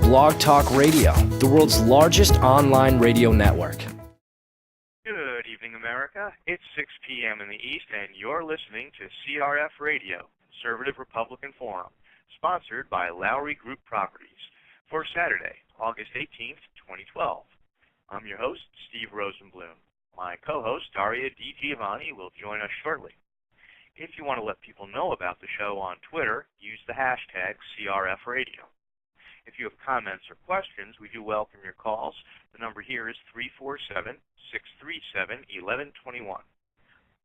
Blog Talk Radio, the world's largest online radio network. Good evening, America. It's 6 p.m. in the East, and you're listening to CRF Radio, Conservative Republican Forum, sponsored by Lowry Group Properties, for Saturday, August 18th, 2012. I'm your host, Steve Rosenblum. My co-host, Daria DiGiovanni, will join us shortly. If you want to let people know about the show on Twitter, use the hashtag CRFRadio. If you have comments or questions, we do welcome your calls. The number here is 347-637-1121.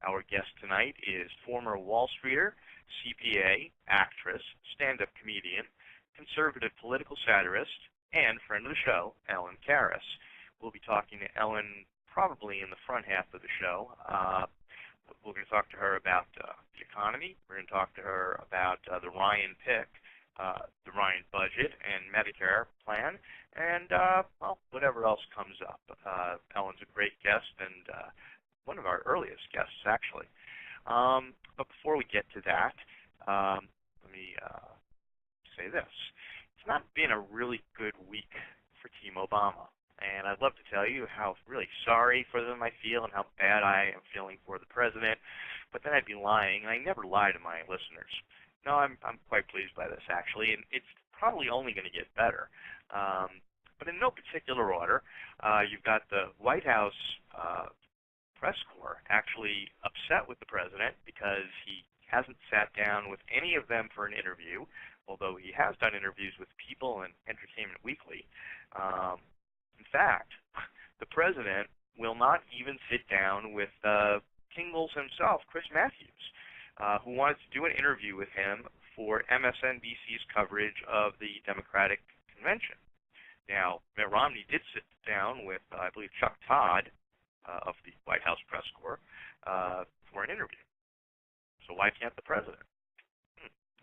Our guest tonight is former Wall Streeter, CPA, actress, stand-up comedian, conservative political satirist, and friend of the show, Ellen Karis. We'll be talking to Ellen probably in the front half of the show. We're going to talk to her about the economy. We're going to talk to her about the Ryan pick, the Ryan budget and Medicare plan, and, whatever else comes up. Ellen's a great guest and one of our earliest guests, actually. But before we get to that, let me say this. It's not been a really good week for Team Obama. And I'd love to tell you how really sorry for them I feel and how bad I am feeling for the president. But then I'd be lying, and I never lie to my listeners. No, I'm quite pleased by this, actually, and it's probably only going to get better. But in no particular order, you've got the White House press corps actually upset with the president because he hasn't sat down with any of them for an interview, although he has done interviews with People and Entertainment Weekly. In fact, the president will not even sit down with Kingles himself, Chris Matthews, who wanted to do an interview with him for MSNBC's coverage of the Democratic Convention. Now, Mitt Romney did sit down with, I believe, Chuck Todd of the White House press corps for an interview. So why can't the president?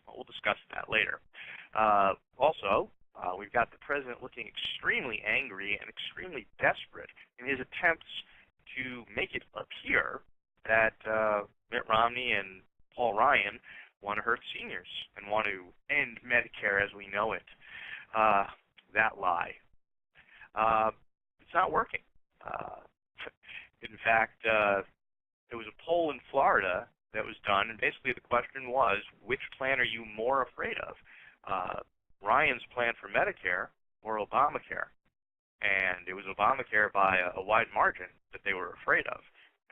Well, we'll discuss that later. Also, we've got the president looking extremely angry and extremely desperate in his attempts to make it appear that Mitt Romney and Paul Ryan want to hurt seniors and want to end Medicare as we know it. That lie. It's not working. In fact, there was a poll in Florida that was done, and basically the question was, which plan are you more afraid of? Ryan's plan for Medicare or Obamacare? And it was Obamacare by a wide margin that they were afraid of.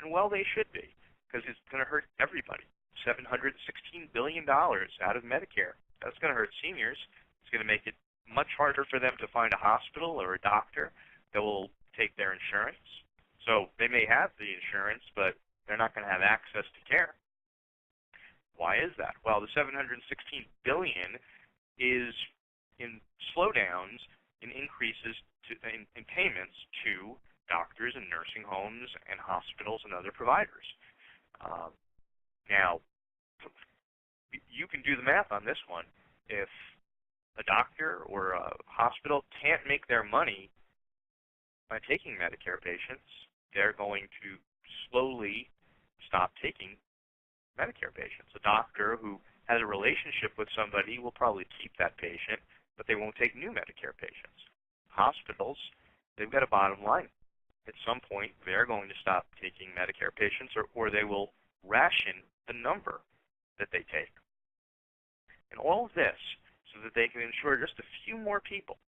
And well, they should be, because it's going to hurt everybody. $716 billion out of Medicare. That's going to hurt seniors. It's going to make it much harder for them to find a hospital or a doctor that will take their insurance. So they may have the insurance, but they're not going to have access to care. Why is that? Well, the $716 billion is in slowdowns in increases in payments to doctors and nursing homes and hospitals and other providers. Now, you can do the math on this one. If a doctor or a hospital can't make their money by taking Medicare patients, they're going to slowly stop taking Medicare patients. A doctor who has a relationship with somebody will probably keep that patient, but they won't take new Medicare patients. Hospitals, they've got a bottom line. At some point, they're going to stop taking Medicare patients, or they will ration the number that they take. And all of this so that they can insure just a few more people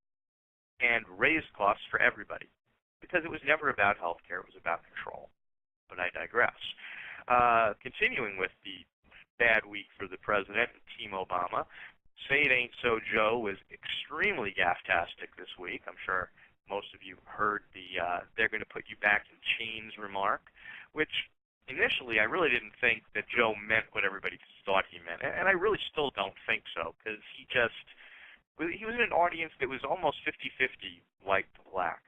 and raise costs for everybody. Because it was never about health care, it was about control. But I digress. Continuing with the bad week for the president and Team Obama, Say It Ain't So Joe was extremely gafftastic this week. I'm sure most of you heard the they're going to put you back in chains remark, which initially I really didn't think that Joe meant what everybody thought he meant. And I really still don't think so, because he was in an audience that was almost 50-50 white to black.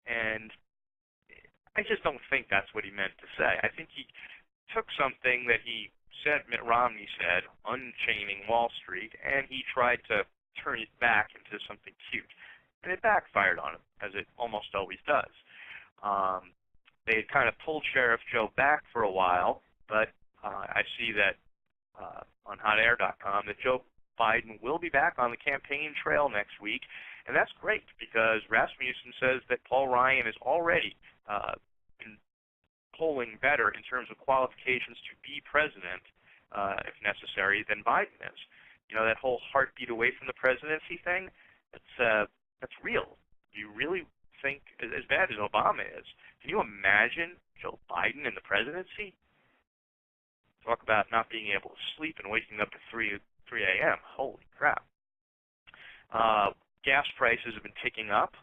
And I just don't think that's what he meant to say. I think he took something that he said Mitt Romney said, unchaining Wall Street, and he tried to turn it back into something cute. And it backfired on him, as it almost always does. They had kind of pulled Sheriff Joe back for a while, but I see that on hotair.com that Joe Biden will be back on the campaign trail next week, And that's great because Rasmussen says that Paul Ryan is already been polling better in terms of qualifications to be president, if necessary, than Biden is. You know, that whole heartbeat away from the presidency thing, that's real. You really think, as bad as Obama is, can you imagine Joe Biden in the presidency? Talk about not being able to sleep and waking up at 3 a.m. Holy crap. Gas prices have been ticking up.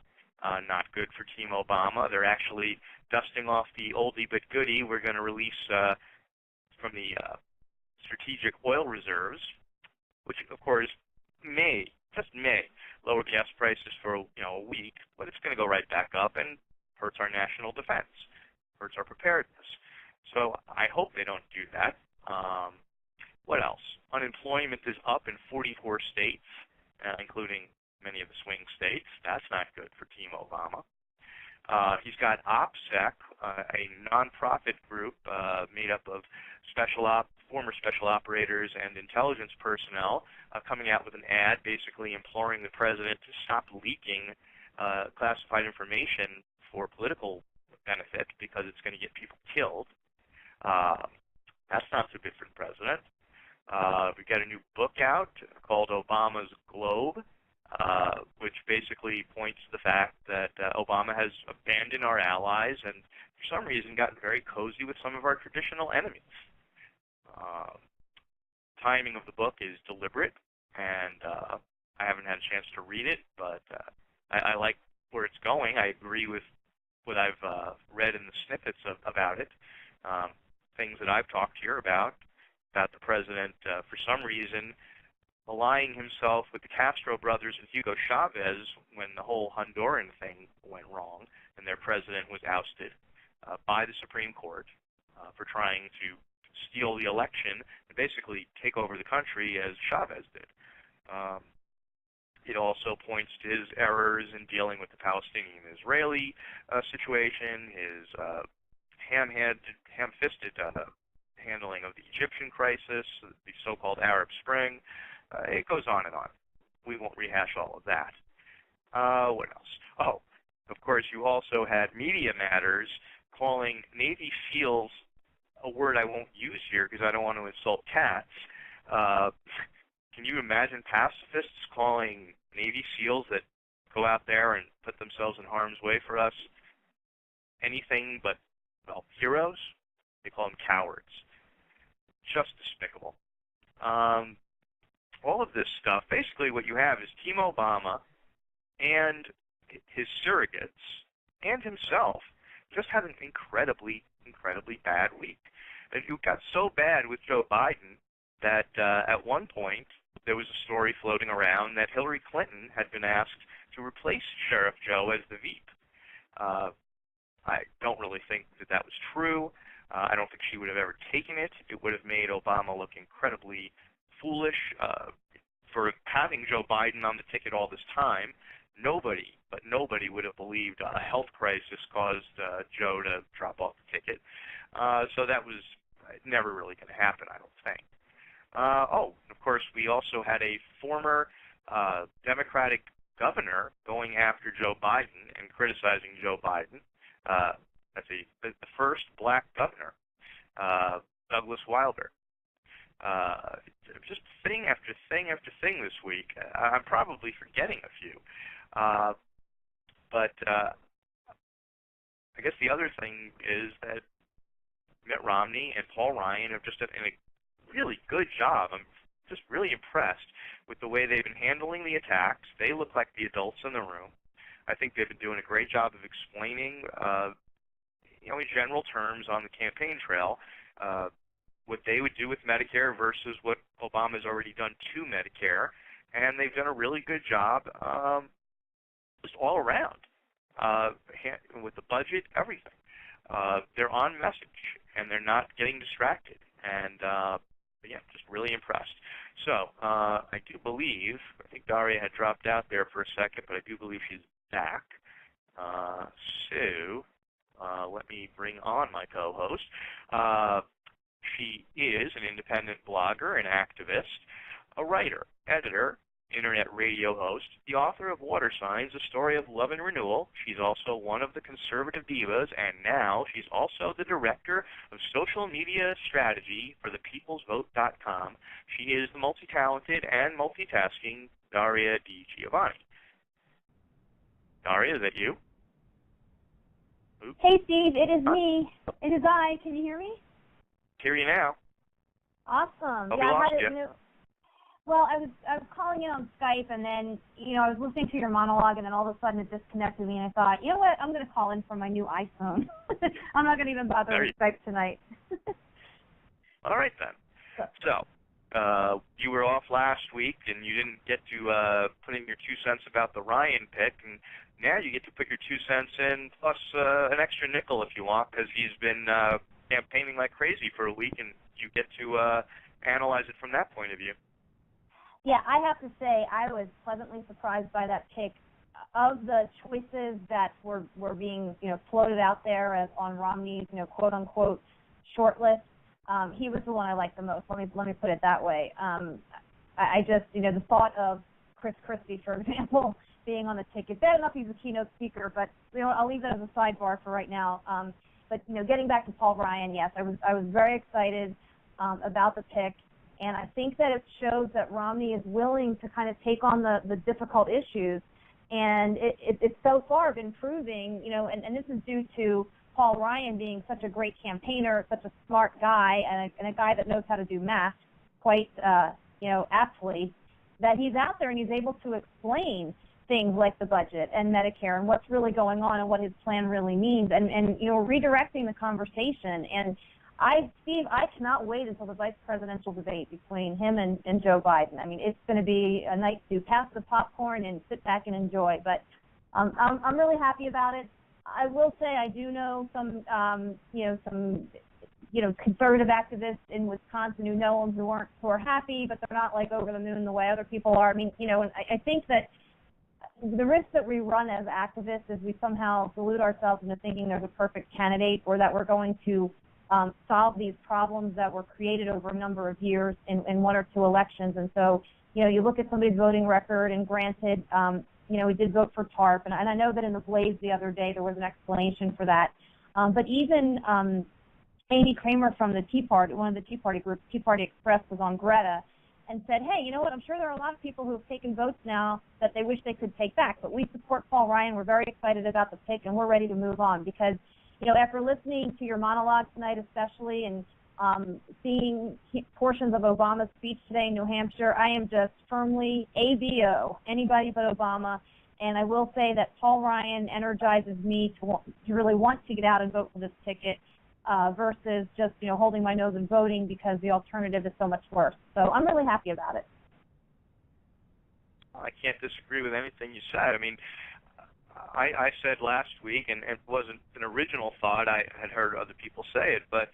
Not good for Team Obama. They're actually dusting off the oldie but goodie we're going to release from the strategic oil reserves, which, of course, just may lower gas prices for a week, but it's going to go right back up and hurts our national defense, hurts our preparedness. So I hope they don't do that. What else? Unemployment is up in 44 states, including many of the swing states. That's not good for Team Obama. He's got OPSEC, a nonprofit group made up of former special operators and intelligence personnel, coming out with an ad basically imploring the president to stop leaking classified information for political benefit because it's going to get people killed. That's not so good for the president. We've got a new book out called Obama's Globe, which basically points to the fact that Obama has abandoned our allies and for some reason gotten very cozy with some of our traditional enemies. Timing of the book is deliberate, and I haven't had a chance to read it, but I like where it's going. I agree with what I've read in the snippets about it. Things that I've talked here about the president, for some reason, aligning himself with the Castro brothers and Hugo Chavez when the whole Honduran thing went wrong and their president was ousted by the Supreme Court for trying to steal the election and basically take over the country as Chavez did. It also points to his errors in dealing with the Palestinian-Israeli situation, his ham-fisted handling of the Egyptian crisis, the so-called Arab Spring. It goes on and on. We won't rehash all of that. What else? Oh, of course, you also had Media Matters calling Navy SEALs, a word I won't use here because I don't want to insult cats. Can you imagine pacifists calling Navy SEALs that go out there and put themselves in harm's way for us anything but, well, heroes? They call them cowards. Just despicable. All of this stuff, basically what you have is Team Obama and his surrogates and himself just had an incredibly, incredibly bad week. And it got so bad with Joe Biden that at one point there was a story floating around that Hillary Clinton had been asked to replace Sheriff Joe as the Veep. I don't really think that that was true. I don't think she would have ever taken it. It would have made Obama look incredibly foolish for having Joe Biden on the ticket all this time. Nobody would have believed a health crisis caused Joe to drop off the ticket. So that was never really going to happen, I don't think. Of course, we also had a former Democratic governor going after Joe Biden and criticizing Joe Biden. That's the first black governor, Douglas Wilder. Just thing after thing after thing this week. I'm probably forgetting a few. But I guess the other thing is that Mitt Romney and Paul Ryan have just done a really good job. I'm just really impressed with the way they've been handling the attacks. They look like the adults in the room. I think they've been doing a great job of explaining, in general terms on the campaign trail, what they would do with Medicare versus what Obama's already done to Medicare. And they've done a really good job just all around with the budget, everything. They're on message, and they're not getting distracted. And, yeah, just really impressed. So I do believe, I think Daria had dropped out there for a second, but I do believe she's back. So let me bring on my co-host. She is an independent blogger and activist, a writer, editor, internet radio host, the author of Water Signs, A Story of Love and Renewal. She's also one of the conservative divas, and now she's also the director of social media strategy for thepeoplesvote.com. She is the multi-talented and multitasking Daria DiGiovanni. Daria, is that you? Oops. Hey, Steve, it is me. It is I. Can you hear me? Hear you now. Awesome. Hope yeah, we I lost had you. it. Well, I was calling in on Skype, and then I was listening to your monologue, and then all of a sudden it disconnected me, and I thought, you know what? I'm going to call in from my new iPhone. I'm not going to even bother with Skype tonight. All right then. So, you were off last week, and you didn't get to put in your 2 cents about the Ryan pick, and now you get to put your 2 cents in plus an extra nickel if you want, because he's been campaigning like crazy for a week, and you get to analyze it from that point of view. Yeah, I have to say I was pleasantly surprised by that pick. Of the choices that were being floated out there as on Romney's quote unquote short list, he was the one I liked the most. Let me put it that way. I just the thought of Chris Christie, for example, being on the ticket. Bad enough he's a keynote speaker, but I'll leave that as a sidebar for right now. But getting back to Paul Ryan, yes, I was very excited about the pick. And I think that it shows that Romney is willing to kind of take on the difficult issues. And it's so far been proving, and this is due to Paul Ryan being such a great campaigner, such a smart guy, and a guy that knows how to do math quite, aptly, that he's out there and he's able to explain things like the budget and Medicare and what's really going on and what his plan really means and redirecting the conversation. And Steve, I cannot wait until the vice presidential debate between him and Joe Biden. I mean, it's going to be a night to pass the popcorn and sit back and enjoy. But I'm really happy about it. I will say I do know some conservative activists in Wisconsin who know him who are happy, but they're not like over the moon the way other people are. I mean, and I think that the risk that we run as activists is we somehow delude ourselves into thinking there's a perfect candidate or that we're going to solve these problems that were created over a number of years in one or two elections. And so, you look at somebody's voting record, and granted, we did vote for TARP, and I know that in the Blaze the other day there was an explanation for that. But even Amy Kramer from the Tea Party, one of the Tea Party groups, Tea Party Express, was on Greta and said, hey, you know what, I'm sure there are a lot of people who have taken votes now that they wish they could take back, but we support Paul Ryan, we're very excited about the pick, and we're ready to move on because after listening to your monologue tonight especially and seeing portions of Obama's speech today in New Hampshire, I am just firmly ABO, anybody but Obama. And I will say that Paul Ryan energizes me to really want to get out and vote for this ticket versus just, holding my nose and voting because the alternative is so much worse. So I'm really happy about it. I can't disagree with anything you said. I mean, I said last week, and it wasn't an original thought, I had heard other people say it, but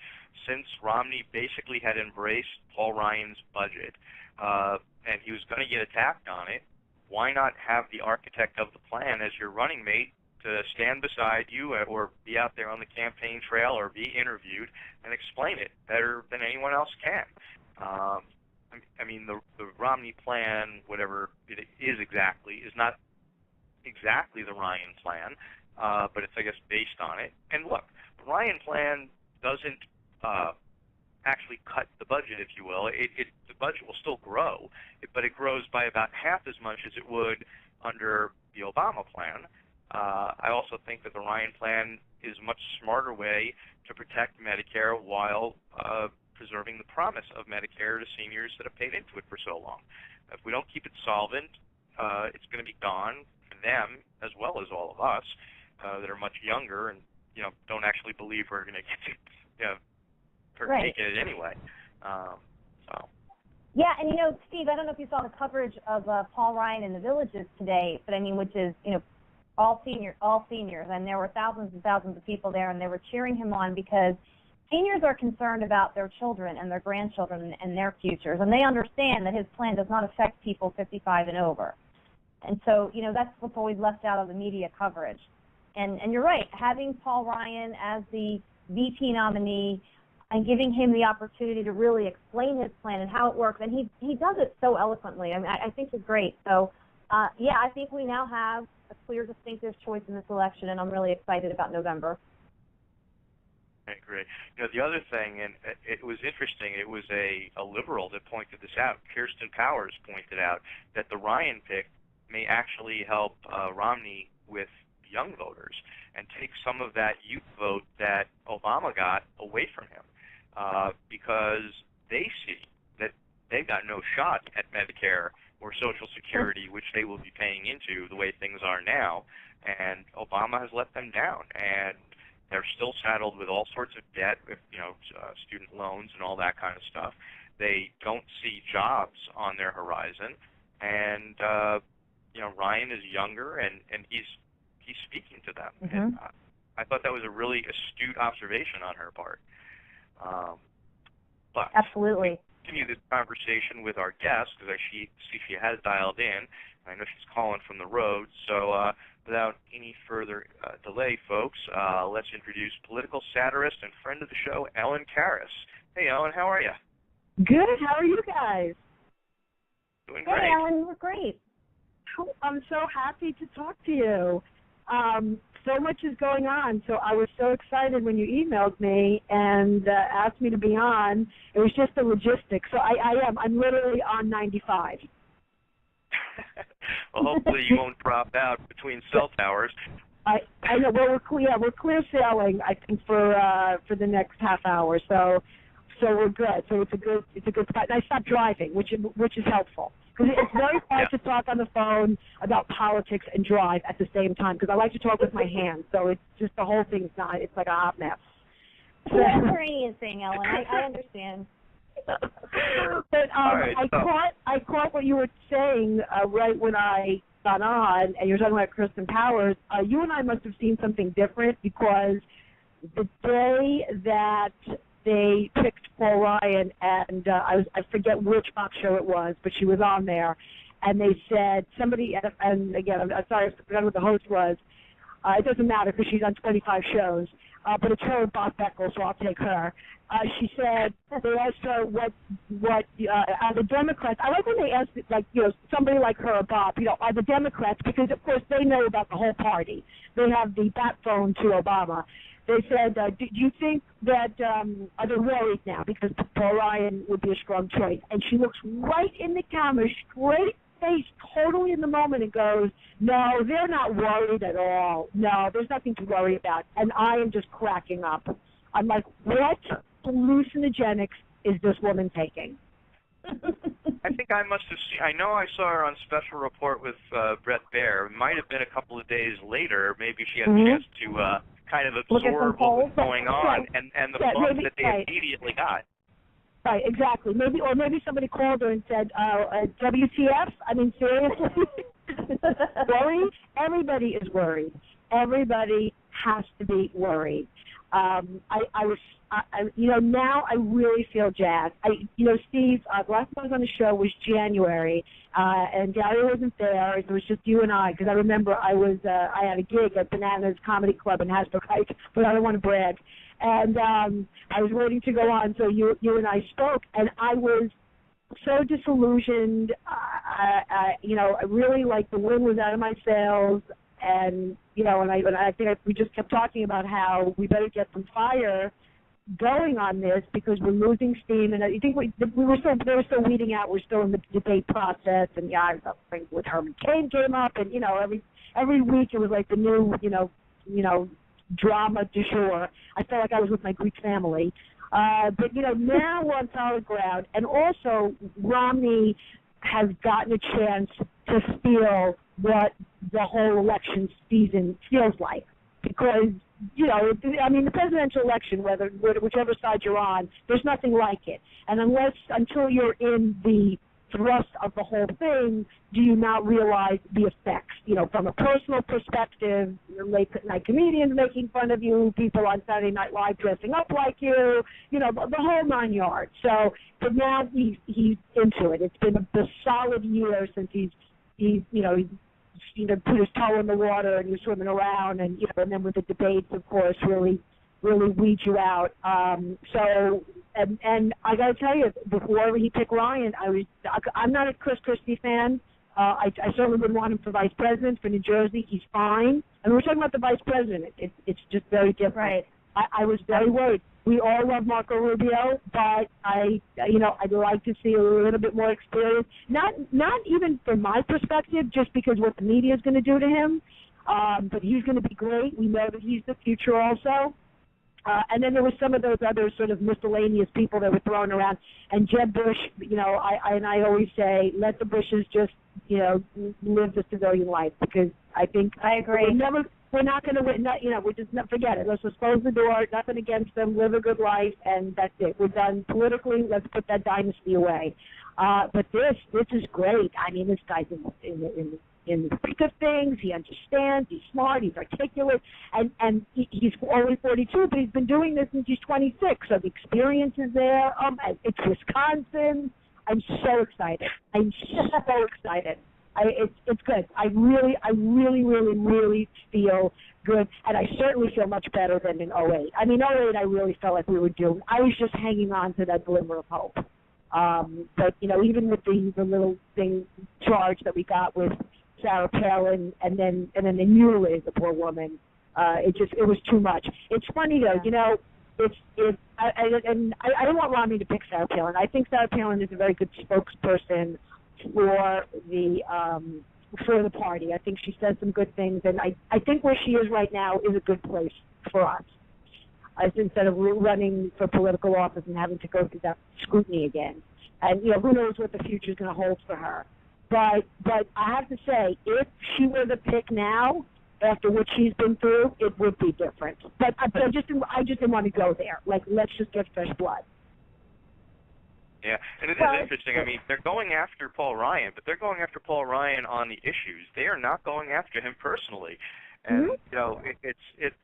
since Romney basically had embraced Paul Ryan's budget, and he was going to get attacked on it, why not have the architect of the plan as your running mate to stand beside you or be out there on the campaign trail or be interviewed and explain it better than anyone else can? I mean, the Romney plan, whatever it is exactly, is not exactly the Ryan plan, but it's, I guess, based on it. And look, the Ryan plan doesn't actually cut the budget, if you will. The budget will still grow, but it grows by about half as much as it would under the Obama plan. I also think that the Ryan plan is a much smarter way to protect Medicare while preserving the promise of Medicare to seniors that have paid into it for so long. If we don't keep it solvent, it's going to be gone for them as well as all of us that are much younger and don't actually believe we're going to get to partake in it anyway. Yeah, and Steve, I don't know if you saw the coverage of Paul Ryan in the Villages today, but I mean, which is all seniors, and there were thousands and thousands of people there, and they were cheering him on because seniors are concerned about their children and their grandchildren and their futures, and they understand that his plan does not affect people 55 and over. And so, that's what's always left out of the media coverage. And you're right, having Paul Ryan as the VP nominee, and giving him the opportunity to really explain his plan and how it works. And he does it so eloquently. I mean, I think he's great. So, yeah, I think we now have a clear, distinctive choice in this election, and I'm really excited about November. Okay, great. You know, the other thing, and it was interesting, it was a liberal that pointed this out. Kirsten Powers pointed out that the Ryan pick may actually help Romney with young voters and take some of that youth vote that Obama got away from him, because they see that they've got no shot at Medicare or Social Security, which they will be paying into the way things are now, and Obama has let them down, and they're still saddled with all sorts of debt, with, you know, student loans and all that kind of stuff. They don't see jobs on their horizon, and you know, Ryan is younger, and he's speaking to them. Mm-hmm. And I thought that was a really astute observation on her part. But Absolutely. Continue this conversation with our guest, because I see she has dialed in. I know she's calling from the road, so without any further delay, folks, let's introduce political satirist and friend of the show, Ellen Karis. Hey, Ellen, how are you? Good. How are you guys? Doing great. Hey, Ellen, we're great. I'm so happy to talk to you. So much is going on, so I was so excited when you emailed me and asked me to be on. It was just the logistics. So I'm literally on 95. Well, hopefully you won't drop out between cell towers. I know. Well, we're clear sailing, I think, for the next half hour. So we're good. So it's a good spot. And I stopped driving, which is helpful, because it's very hard to talk on the phone about politics and drive at the same time, because I like to talk with my hands. So it's just the whole thing's not. It's like a hot mess. So, yeah, it's a Mediterranean thing, Ellen. I understand. But right, I caught what you were saying right when I got on, and you're talking about Kirsten Powers. You and I must have seen something different, because the day that they picked Paul Ryan, and I forget which Fox show it was, but she was on there, and they said somebody, and again, I'm sorry, I forgot what the host was. It doesn't matter, because she's on 25 shows, but it's her and Bob Beckel, so I'll take her. She said, they asked her what are the Democrats, I like when they ask, like, you know, somebody like her or Bob, you know, are the Democrats, because of course they know about the whole party. They have the backbone to Obama. They said, do you think that, are they worried now, because Paul Ryan would be a strong choice? And she looks right in the camera, straight face, totally in the moment, and goes, no, they're not worried at all. No, there's nothing to worry about. And I am just cracking up. I'm like, what hallucinogenics is this woman taking? I think I must have seen, I know I saw her on Special Report with Brett Baer. It might have been a couple of days later. Maybe she had a chance to kind of absorb what was going on, and the bump that they immediately got. Right, exactly. Maybe somebody called her and said, WTF? I mean, seriously? Worried? Everybody is worried. Everybody has to be worried. Now I really feel jazzed. Steve, the last time I was on the show was January, and Daria wasn't there. It was just you and I, because I remember I had a gig at Bananas Comedy Club in Hasbrook Heights, but I don't want to brag. And I was waiting to go on, so you and I spoke, and I was so disillusioned. I really, like, the wind was out of my sails, and I think we just kept talking about how we better get some fire going on this, because we're losing steam. And I think they were still weeding out. We're still in the debate process, and things with Herman Cain came up, and every week it was like the new drama du jour. I felt like I was with my Greek family. But now we're on solid ground, and also Romney has gotten a chance to feel what the whole election season feels like, because the presidential election, whichever side you're on, there's nothing like it. And until you're in the thrust of the whole thing, do you not realize the effects? From a personal perspective, late night comedians making fun of you, people on Saturday Night Live dressing up like you, the whole 9 yards. So, but now he's into it. It's been a solid year since he's put his toe in the water and you're swimming around, and and then with the debates, of course, really really weed you out. And I got to tell you, before he picked Ryan, I'm not a Chris Christie fan. I certainly wouldn't want him for vice president for New Jersey. He's fine. And we're talking about the vice president. It's just very different. Right. I was very worried. We all love Marco Rubio, but I'd like to see a little bit more experience. Not even from my perspective, just because what the media is going to do to him. But he's going to be great. We know that he's the future also. And then there were some of those other sort of miscellaneous people that were thrown around. And Jeb Bush, I always say, let the Bushes just, live the civilian life, because I think I agree. We're not going to win. We're just not, forget it. Let's just close the door. Nothing against them. Live a good life, and that's it. We're done politically. Let's put that dynasty away. But this is great. I mean, this guy's in the thick of things. He understands. He's smart. He's articulate, and he's only 42, but he's been doing this since he's 26. So the experience is there. It's Wisconsin. I'm so excited. I'm so excited. It's good. I really feel good, and I certainly feel much better than in 08. I mean, 08, I really felt like we were doomed. I was just hanging on to that glimmer of hope. But even with the little thing charge that we got with Sarah Palin, and then they mutilated the poor woman, it was too much. It's funny though, I don't want Romney to pick Sarah Palin. I think Sarah Palin is a very good spokesperson for the party. I think she says some good things, and I think where she is right now is a good place for us. Instead of running for political office and having to go through that scrutiny again. And, who knows what the future is going to hold for her. But I have to say, if she were the pick now, after what she's been through, it would be different. But I just didn't want to go there. Like, let's just get fresh blood. Yeah, and it is interesting. I mean, they're going after Paul Ryan, but they're going after Paul Ryan on the issues. They are not going after him personally. And,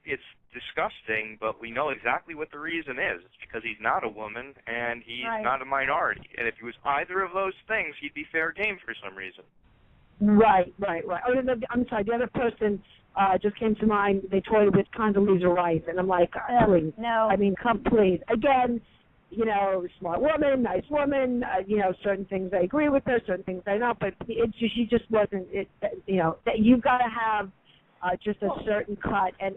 it's disgusting, but we know exactly what the reason is. It's because he's not a woman, and he's not a minority. And if he was either of those things, he'd be fair game for some reason. Right. Oh, I'm sorry, the other person just came to mind. They toyed with Condoleezza Rice, and I'm like, please. No. I mean, come, please. Again, smart woman, nice woman, certain things I agree with her, certain things I don't, but she just wasn't, you've got to have just a certain cut, and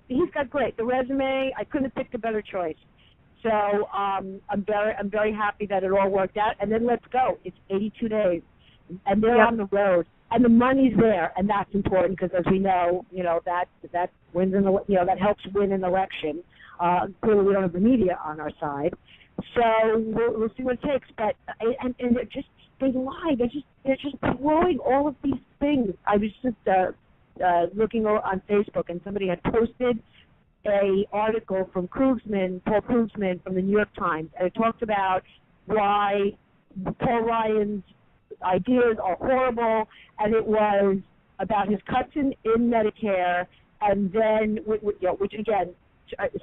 he's got great, the resume, I couldn't have picked a better choice. So I'm very happy that it all worked out, and then let's go. It's 82 days, and they're on the road, and the money's there, and that's important, because as we know, that wins that helps win an election. Clearly, we don't have the media on our side, so we'll see what it takes. But and they lie. They're just throwing all of these things. I was just looking on Facebook, and somebody had posted a article from Paul Krugman from the New York Times, and it talked about why Paul Ryan's ideas are horrible, and it was about his cuts in Medicare, and then which again.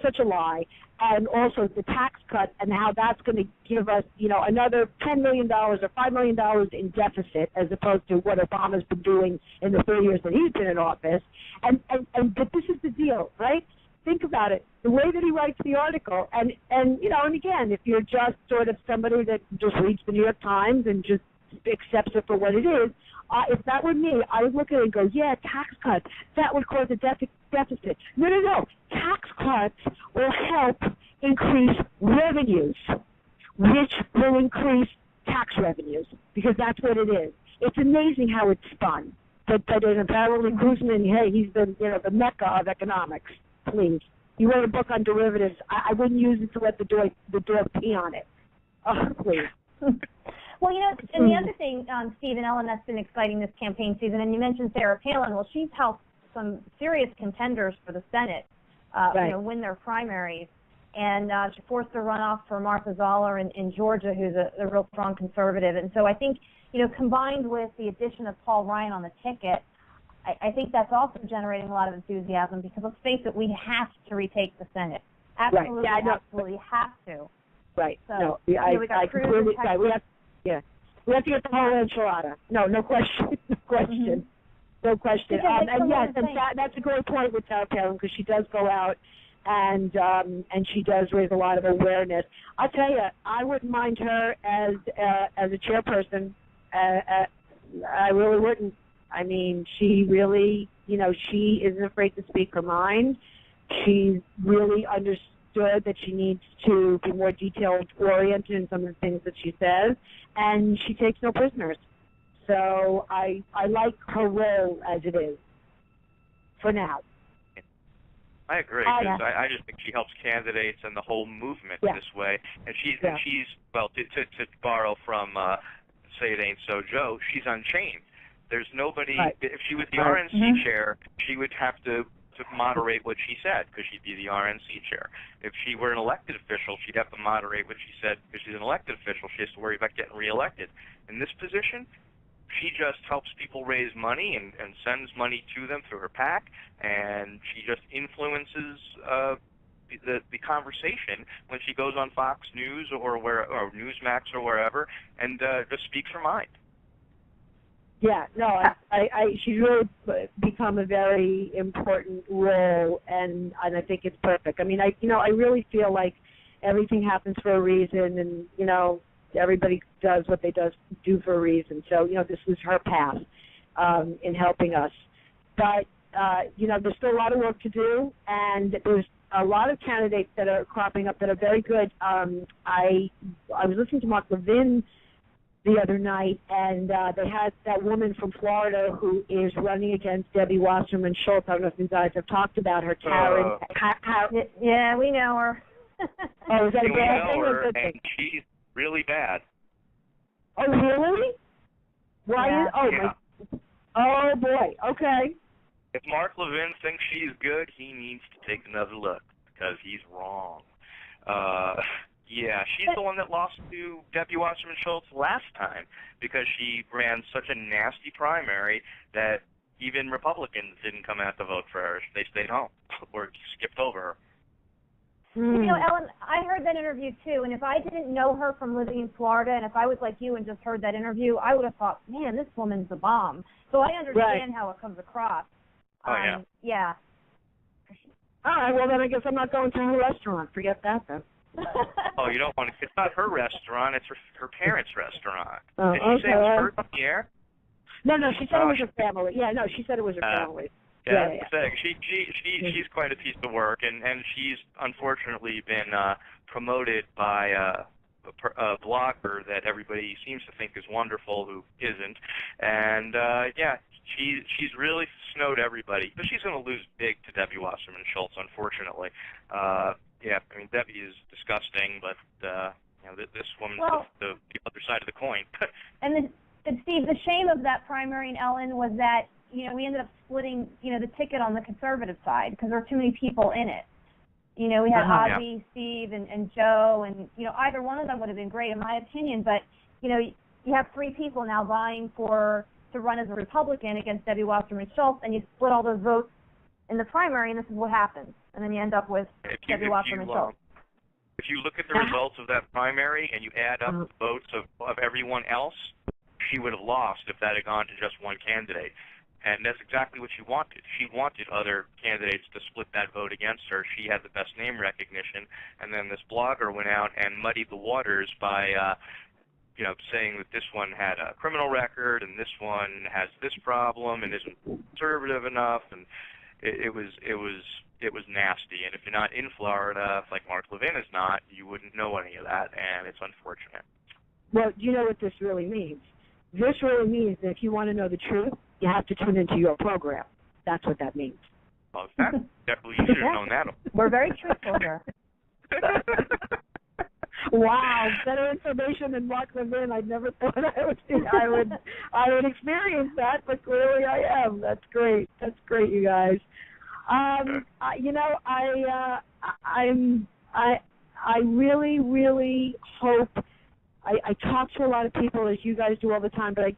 Such a lie, and also the tax cut and how that's going to give us, another $10 million or $5 million in deficit, as opposed to what Obama's been doing in the 3 years that he's been in office. But this is the deal, right? Think about it. The way that he writes the article, and again, if you're just sort of somebody that just reads the New York Times and just accepts it for what it is, if that were me, I would look at it and go, yeah, tax cuts, that would cause a deficit. No. Tax cuts will help increase revenues, which will increase tax revenues, because that's what it is. It's amazing how it's spun. But apparently Krugman, hey, he's the mecca of economics. Please. You wrote a book on derivatives. I wouldn't use it to let the dog pee on it. Oh, please. Well, and the other thing, Steve and Ellen, that's been exciting this campaign season, and you mentioned Sarah Palin. Well, she's helped some serious contenders for the Senate, win their primaries, and she forced a runoff for Martha Zoller in Georgia, who's a real strong conservative. And so I think, combined with the addition of Paul Ryan on the ticket, I think that's also generating a lot of enthusiasm, because let's face it, we have to retake the Senate. Absolutely, absolutely have to. Right. So, no, I completely. Right. We have to get the whole enchilada. No question. Mm-hmm. No question. And yes, and that's a great point with Sarah Palin, because she does go out and she does raise a lot of awareness. I'll tell you, I wouldn't mind her as a chairperson. I really wouldn't. I mean, she really, she isn't afraid to speak her mind. She's really understood that she needs to be more detail-oriented in some of the things that she says, and she takes no prisoners. So I like her role as it is, for now. I agree, because I just think she helps candidates and the whole movement this way. And she's well, to borrow from Say It Ain't So Joe, she's unchained. There's nobody, if she was the RNC chair, she would have to moderate what she said, because she'd be the RNC chair. If she were an elected official, she'd have to moderate what she said, because she's an elected official. She has to worry about getting reelected. In this position, she just helps people raise money and sends money to them through her PAC, and she just influences the conversation when she goes on Fox News or Newsmax or wherever, and just speaks her mind. Yeah, no, she's really become a very important role, and I think it's perfect. I mean, I really feel like everything happens for a reason, and everybody does what they do for a reason. So this was her path in helping us. But there's still a lot of work to do, and there's a lot of candidates that are cropping up that are very good. I was listening to Mark Levin the other night, and they had that woman from Florida who is running against Debbie Wasserman Schultz. I don't know if you guys have talked about her, Karen. Yeah, we know her. Oh, is that a bad thing or a good and thing? She's really bad. Oh, really? Why is? Oh boy. Okay. If Mark Levin thinks she's good, he needs to take another look, because he's wrong. Yeah, she's the one that lost to Debbie Wasserman Schultz last time, because she ran such a nasty primary that even Republicans didn't come out to vote for her. They stayed home or skipped over her. Ellen, I heard that interview too, and if I didn't know her from living in Florida, and if I was like you and just heard that interview, I would have thought, man, this woman's a bomb. So I understand how it comes across. Yeah. All right, well, then I guess I'm not going to her restaurant. Forget that, then. Oh, you don't want to. It's not her restaurant. It's her parents' restaurant. Oh, Did she say it was her on the air? No, she said it was her family. Yeah, no, she said it was her family. Yeah. She's quite a piece of work, and she's unfortunately been promoted by a blogger that everybody seems to think is wonderful, who isn't. And she's really snowed everybody, but she's going to lose big to Debbie Wasserman Schultz, unfortunately. Yeah, I mean, Debbie is disgusting, but this woman's the other side of the coin. And Steve, the shame of that primary in Ellen was that we ended up splitting the ticket on the conservative side because there were too many people in it. We had Ozzy, Steve, and Joe, and either one of them would have been great in my opinion. But you have three people now vying to run as a Republican against Debbie Wasserman Schultz, and you split all those votes in the primary, and this is what happens. And then you end up with Debbie Wasserman Schultz. If you look at the results of that primary and you add up the votes of everyone else, she would have lost if that had gone to just one candidate. And that's exactly what she wanted. She wanted other candidates to split that vote against her. She had the best name recognition, and then this blogger went out and muddied the waters by saying that this one had a criminal record and this one has this problem and isn't conservative enough, and it was nasty. And if you're not in Florida, like Mark Levin is not, you wouldn't know any of that, and it's unfortunate. Well, do you know what this really means? This really means that if you want to know the truth, you have to tune into your program. That's what that means. Well, definitely you should have known that. We're very truthful here. Wow, better information than Mark Levin. I never thought I would experience that, but clearly I am. That's great. That's great, you guys. I really, really hope. I talk to a lot of people, as you guys do all the time, but I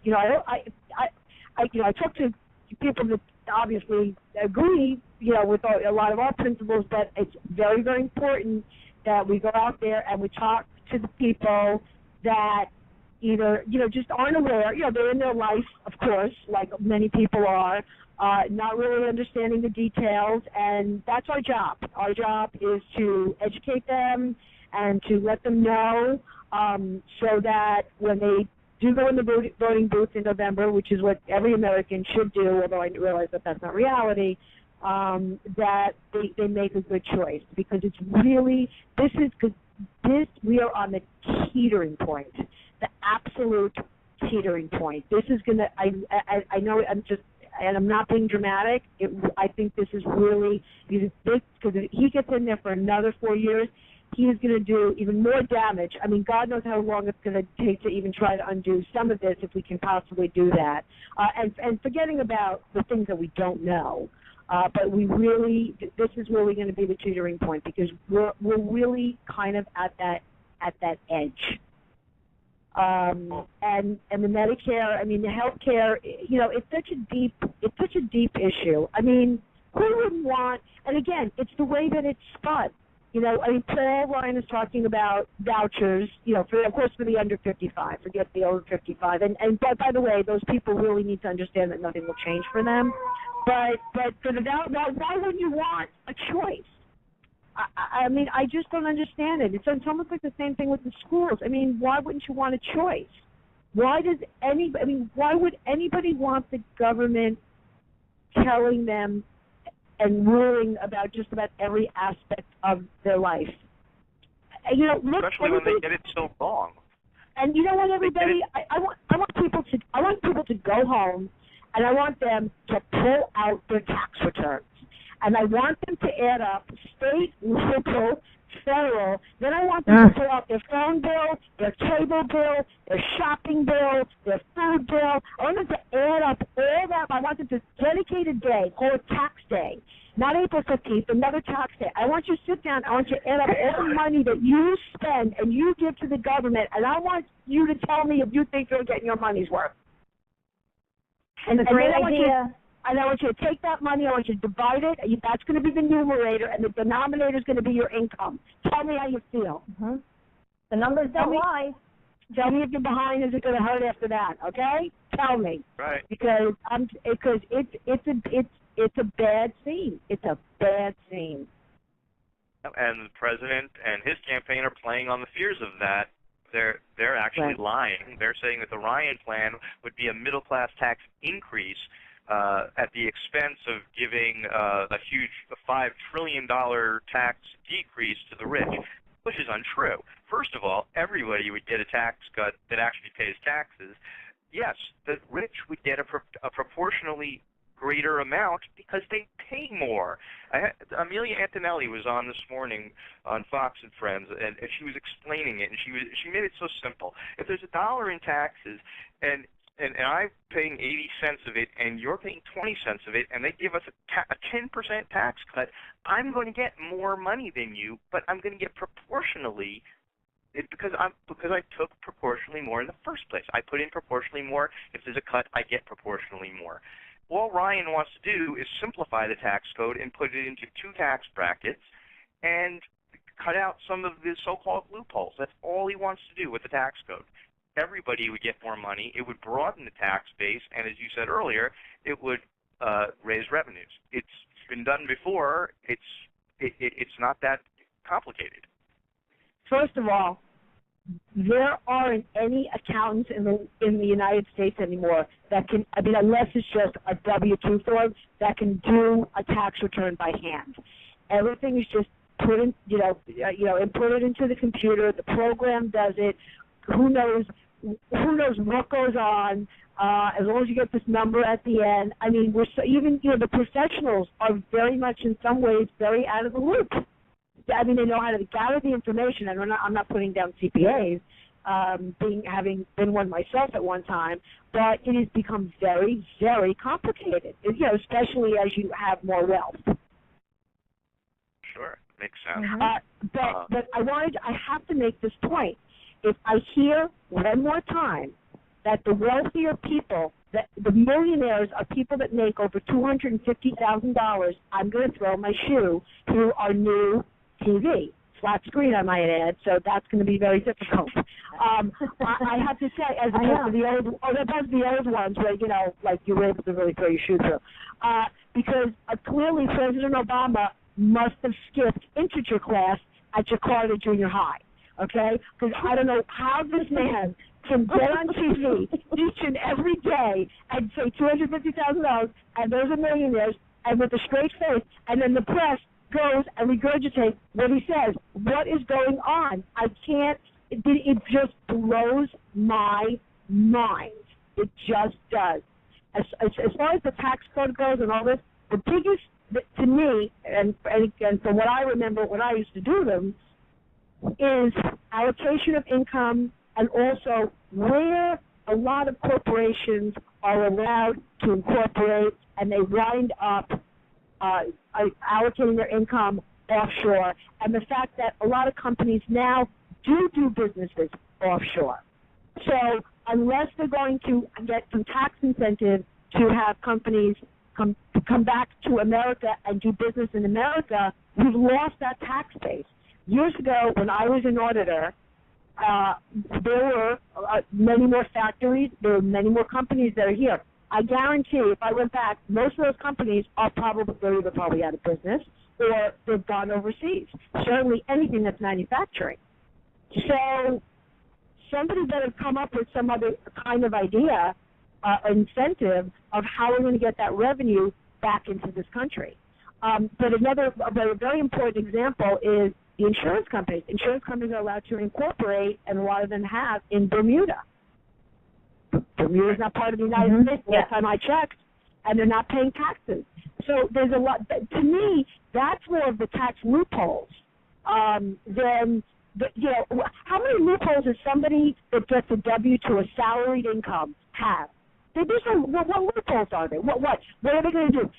talk to people that obviously agree, with a lot of our principles. But it's very, very important that we go out there and we talk to the people that either just aren't aware. They're in their life, of course, like many people are, not really understanding the details, and that's our job. Our job is to educate them and to let them know so that when they do go in the voting booth in November, which is what every American should do, although I realize that that's not reality, that they make a good choice, because it's really, we are on the teetering point, the absolute teetering point. This is going to, I know I'm just, and I'm not being dramatic, I think this is really, because if he gets in there for another 4 years, he is going to do even more damage. I mean, God knows how long it's going to take to even try to undo some of this, if we can possibly do that. And forgetting about the things that we don't know. But we really, this is really going to be the teetering point, because we're really kind of at that edge. And the Medicare, I mean, the health care, you know, it's such a deep issue. I mean, who wouldn't want, and again, it's the way that it's spun. You know, I mean, Paul Ryan is talking about vouchers, you know, of course for the under 55, forget the over 55. And by the way, those people really need to understand that nothing will change for them. But for the why wouldn't you want a choice? I mean, I just don't understand it. It's almost like the same thing with the schools. I mean, why wouldn't you want a choice? Why would anybody want the government telling them and ruling about just about every aspect of their life? You know, look, especially when they get it so wrong. And you know what, everybody? I want people to go home, and I want them to pull out their tax returns. And I want them to add up state, local, federal. Then I want them to pull out their phone bill, their cable bill, their shopping bill, their food bill. I want them to add up all that. I want them to dedicate a day, call it tax day. Not April 15th, another tax day. I want you to sit down. I want you to add up all the money that you spend and you give to the government, and I want you to tell me if you think you're getting your money's worth. And a great idea. And I want you to take that money, I want you to divide it, that's going to be the numerator, and the denominator is going to be your income. Tell me how you feel. Mm-hmm. The numbers don't lie. Tell me if you're behind, is it going to hurt after that, okay? Tell me. Right. Because it's a bad scene. It's a bad scene. And the president and his campaign are playing on the fears of that. They're actually lying. They're saying that the Ryan plan would be a middle-class tax increase at the expense of giving a huge $5 trillion tax decrease to the rich, which is untrue. First of all, everybody would get a tax cut that actually pays taxes. Yes, the rich would get a proportionally greater amount because they pay more. Amelia Antonelli was on this morning on Fox and Friends, and she was explaining it, and she made it so simple. If there's $1 in taxes, and I'm paying 80 cents of it, and you're paying 20 cents of it, and they give us a 10% tax cut, I'm going to get more money than you, but I'm going to get proportionally, because I took proportionally more in the first place. I put in proportionally more. If there's a cut, I get proportionally more. All Ryan wants to do is simplify the tax code and put it into 2 tax brackets and cut out some of the so-called loopholes. That's all he wants to do with the tax code. Everybody would get more money. It would broaden the tax base, and as you said earlier, it would raise revenues. It's been done before. It's not that complicated. First of all, there aren't any accountants in the United States anymore that can, I mean, unless it's just a W-2 form, that can do a tax return by hand. Everything is just put in, input it into the computer. The program does it. Who knows what goes on? As long as you get this number at the end. I mean, the professionals are very much, in some ways, very out of the loop. I mean, they know how to gather the information, and I'm not putting down CPAs, having been one myself at one time, but it has become very, very complicated. Especially as you have more wealth. Sure, makes sense. But I have to make this point. If I hear one more time that the wealthier people, that the millionaires are people that make over $250,000, I'm going to throw my shoe through our new TV. flat screen, I might add, so that's going to be very difficult. I have to say, as opposed to the old, the old ones where, you know, like you were able to really throw your shoe through. Because clearly President Obama must have skipped integer class at Jakarta Junior High, okay? Because I don't know how this man can get on TV each and every day and say $250,000 and those are millionaires and with a straight face, and then the press goes and regurgitates what he says. What is going on? I can't, it just blows my mind. It just does. As far as the tax code goes and all this, the biggest, to me, and from what I remember when I used to do them, is allocation of income and also where a lot of corporations are allowed to incorporate and they wind up allocating their income offshore, and the fact that a lot of companies now do businesses offshore. So unless they're going to get some tax incentive to have companies come back to America and do business in America, we've lost that tax base. Years ago, when I was an auditor, there were many more factories, there were many more companies that are here. I guarantee if I went back, most of those companies are probably out of business or they've gone overseas. Certainly anything that's manufacturing. So somebody better come up with some other kind of idea, incentive of how we're going to get that revenue back into this country. But a very important example is the insurance companies. Insurance companies are allowed to incorporate, and a lot of them have, in Bermuda. Bermuda is not part of the United States last time I checked, and they're not paying taxes. So there's a lot. To me, that's more of the tax loopholes than, you know, how many loopholes does somebody that gets a W to a salaried income have? What loopholes are they? What are they going to do?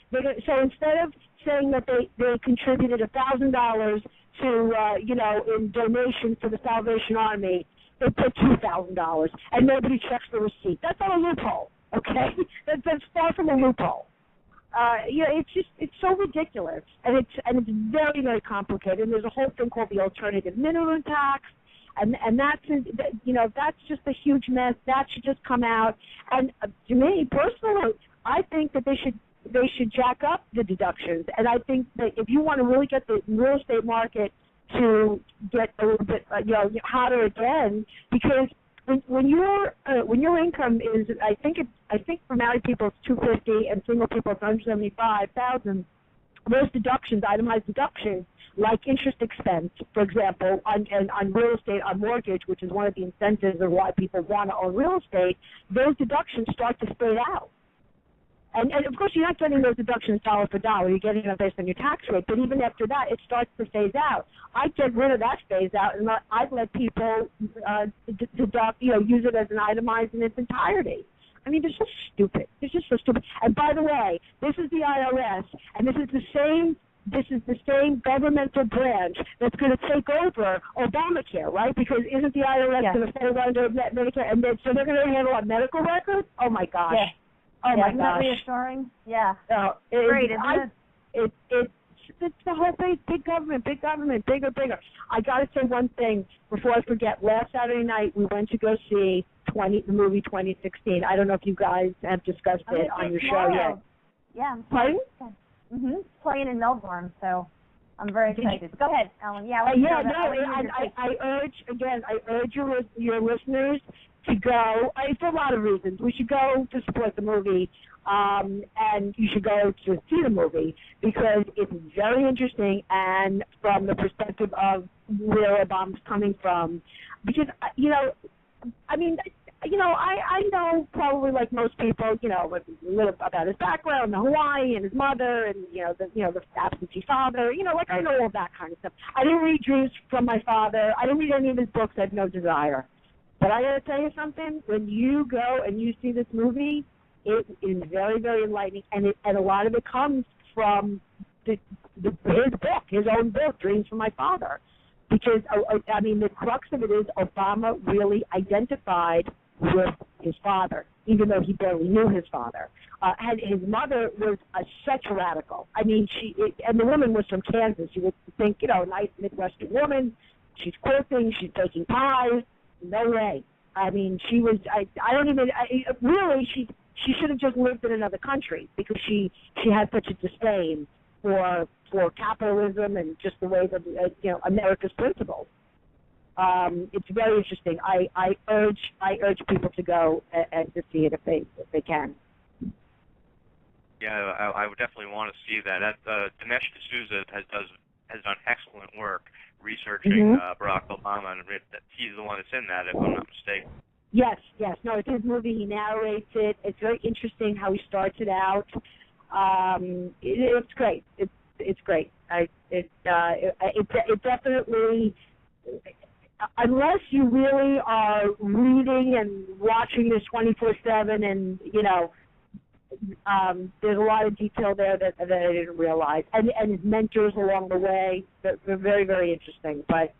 So instead of saying that they contributed $1,000 to, you know, in donation for the Salvation Army, they put $2,000 and nobody checks the receipt. That's not a loophole, okay? That's far from a loophole. You know, it's so ridiculous, and it's very, very complicated. And there's a whole thing called the alternative minimum tax, and that's, you know, that's just a huge mess. That should just come out. And to me personally, I think that they should jack up the deductions. And I think that if you want to really get the real estate market to get a little bit, you know, hotter again, because when your income is, I think for married people it's $250 and single people it's $175,000. Those deductions, itemized deductions, like interest expense, for example, on real estate, on mortgage, which is one of the incentives of why people want to own real estate, those deductions start to fade out. And of course, you're not getting those deductions dollar for dollar. You're getting them based on your tax rate. But even after that, it starts to phase out. I'd get rid of that phase out, and I'd let people deduct, you know, use it as an itemized in its entirety. I mean, they're so stupid. They're just so stupid. And by the way, this is the IRS, and this is the same governmental branch that's going to take over Obamacare, right? Because isn't the IRS going to fall under Medicare? And so they're going to handle our medical records? Oh, my gosh. Yeah. Oh, my isn't gosh. that reassuring? Yeah. Great, isn't it? It's the whole thing, big government, bigger. I got to say one thing before I forget. Last Saturday night, we went to go see the movie 2016. I don't know if you guys have discussed it on your show yet. Yeah. Pardon? Playing in Melbourne, so I'm very excited. Go ahead, Ellen. Yeah. I urge your listeners to go, for a lot of reasons. We should go to support the movie, and you should go to see the movie because it's very interesting and from the perspective of where Obama's coming from. Because, you know, I mean, you know, I know probably like most people, you know, a little about his background, the Hawaii and his mother, and the absentee father. You know, like I know all that kind of stuff. I didn't read Dreams from my father. I didn't read any of his books. I have no desire. But I got to tell you something. When you go and you see this movie, it is very, very enlightening, and a lot of it comes from his book, his own book, Dreams from My Father. Because, I mean, the crux of it is Obama really identified with his father, even though he barely knew his father. And his mother was such a radical. I mean, and the woman was from Kansas. You would think, nice Midwestern woman. She's quilting. She's baking pies. No way. I mean, she was. Really, she should have just lived in another country because she had such a disdain for capitalism and just the way that America's principles. It's very interesting. I urge people to go and to see it if they can. Yeah, I would definitely want to see that. Dinesh D'Souza has done excellent work researching Barack Obama, and he's the one that's in that, if I'm not mistaken. Yes. No, it's his movie. He narrates it. It's very interesting how he starts it out. It's great. It's great. It definitely. Unless you really are reading and watching this 24/7, and there's a lot of detail there that I didn't realize, and his mentors along the way. They're very, very interesting. But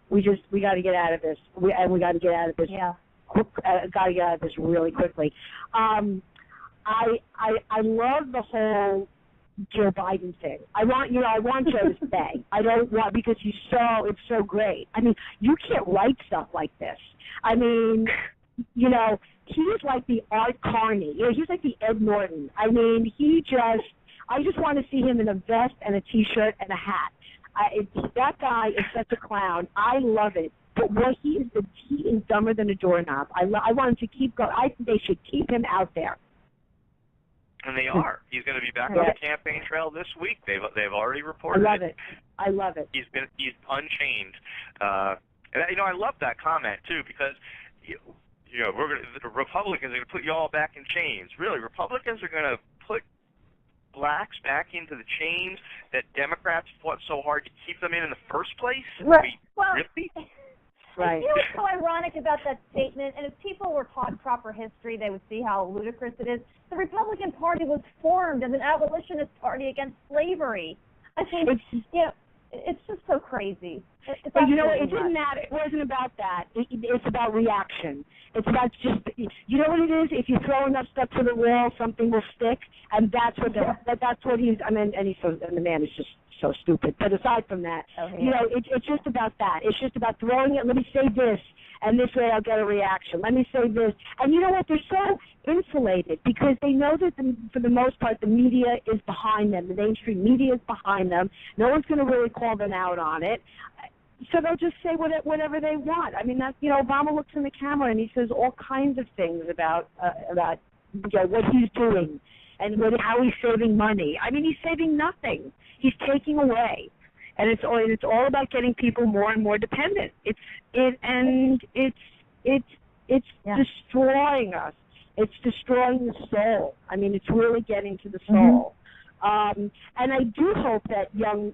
we got to get out of this. We got to get out of this. Yeah. Got to get out of this really quickly. I love the whole Joe Biden thing. I want Joe to stay. I don't want, because it's so great. I mean, you can't write stuff like this. I mean, he's like the Art Carney. He's like the Ed Norton. I mean, I just want to see him in a vest and a T-shirt and a hat. That guy is such a clown. I love it. But what he is dumber than a doorknob. I want him to keep going. I think they should keep him out there. And they are. He's going to be back on the campaign trail this week. They've already reported it. I love it. He's unchained. And I love that comment too, because the Republicans are going to put you all back in chains. Really, Republicans are going to put blacks back into the chains that Democrats fought so hard to keep them in the first place? Right. Really? Right. You know what's so ironic about that statement? And if people were taught proper history, they would see how ludicrous it is. The Republican Party was formed as an abolitionist party against slavery. I think, it's just so crazy. But it didn't matter. It wasn't about that. It's about reaction. It's about just, what it is? If you throw enough stuff to the wall, something will stick, and that's what he's. I mean, and the man is just so stupid. But aside from that, it's just about that. It's just about throwing it. Let me say this, and this way I'll get a reaction. Let me say this, and you know what? They're so insulated because they know that for the most part the media is behind them. The mainstream media is behind them. No one's going to really call them out on it. So they'll just say whatever they want. I mean, Obama looks in the camera and he says all kinds of things about what he's doing and how he's saving money. I mean, he's saving nothing. He's taking away, and it's all about getting people more and more dependent. It's destroying us. It's destroying the soul. I mean, it's really getting to the soul. And I do hope that young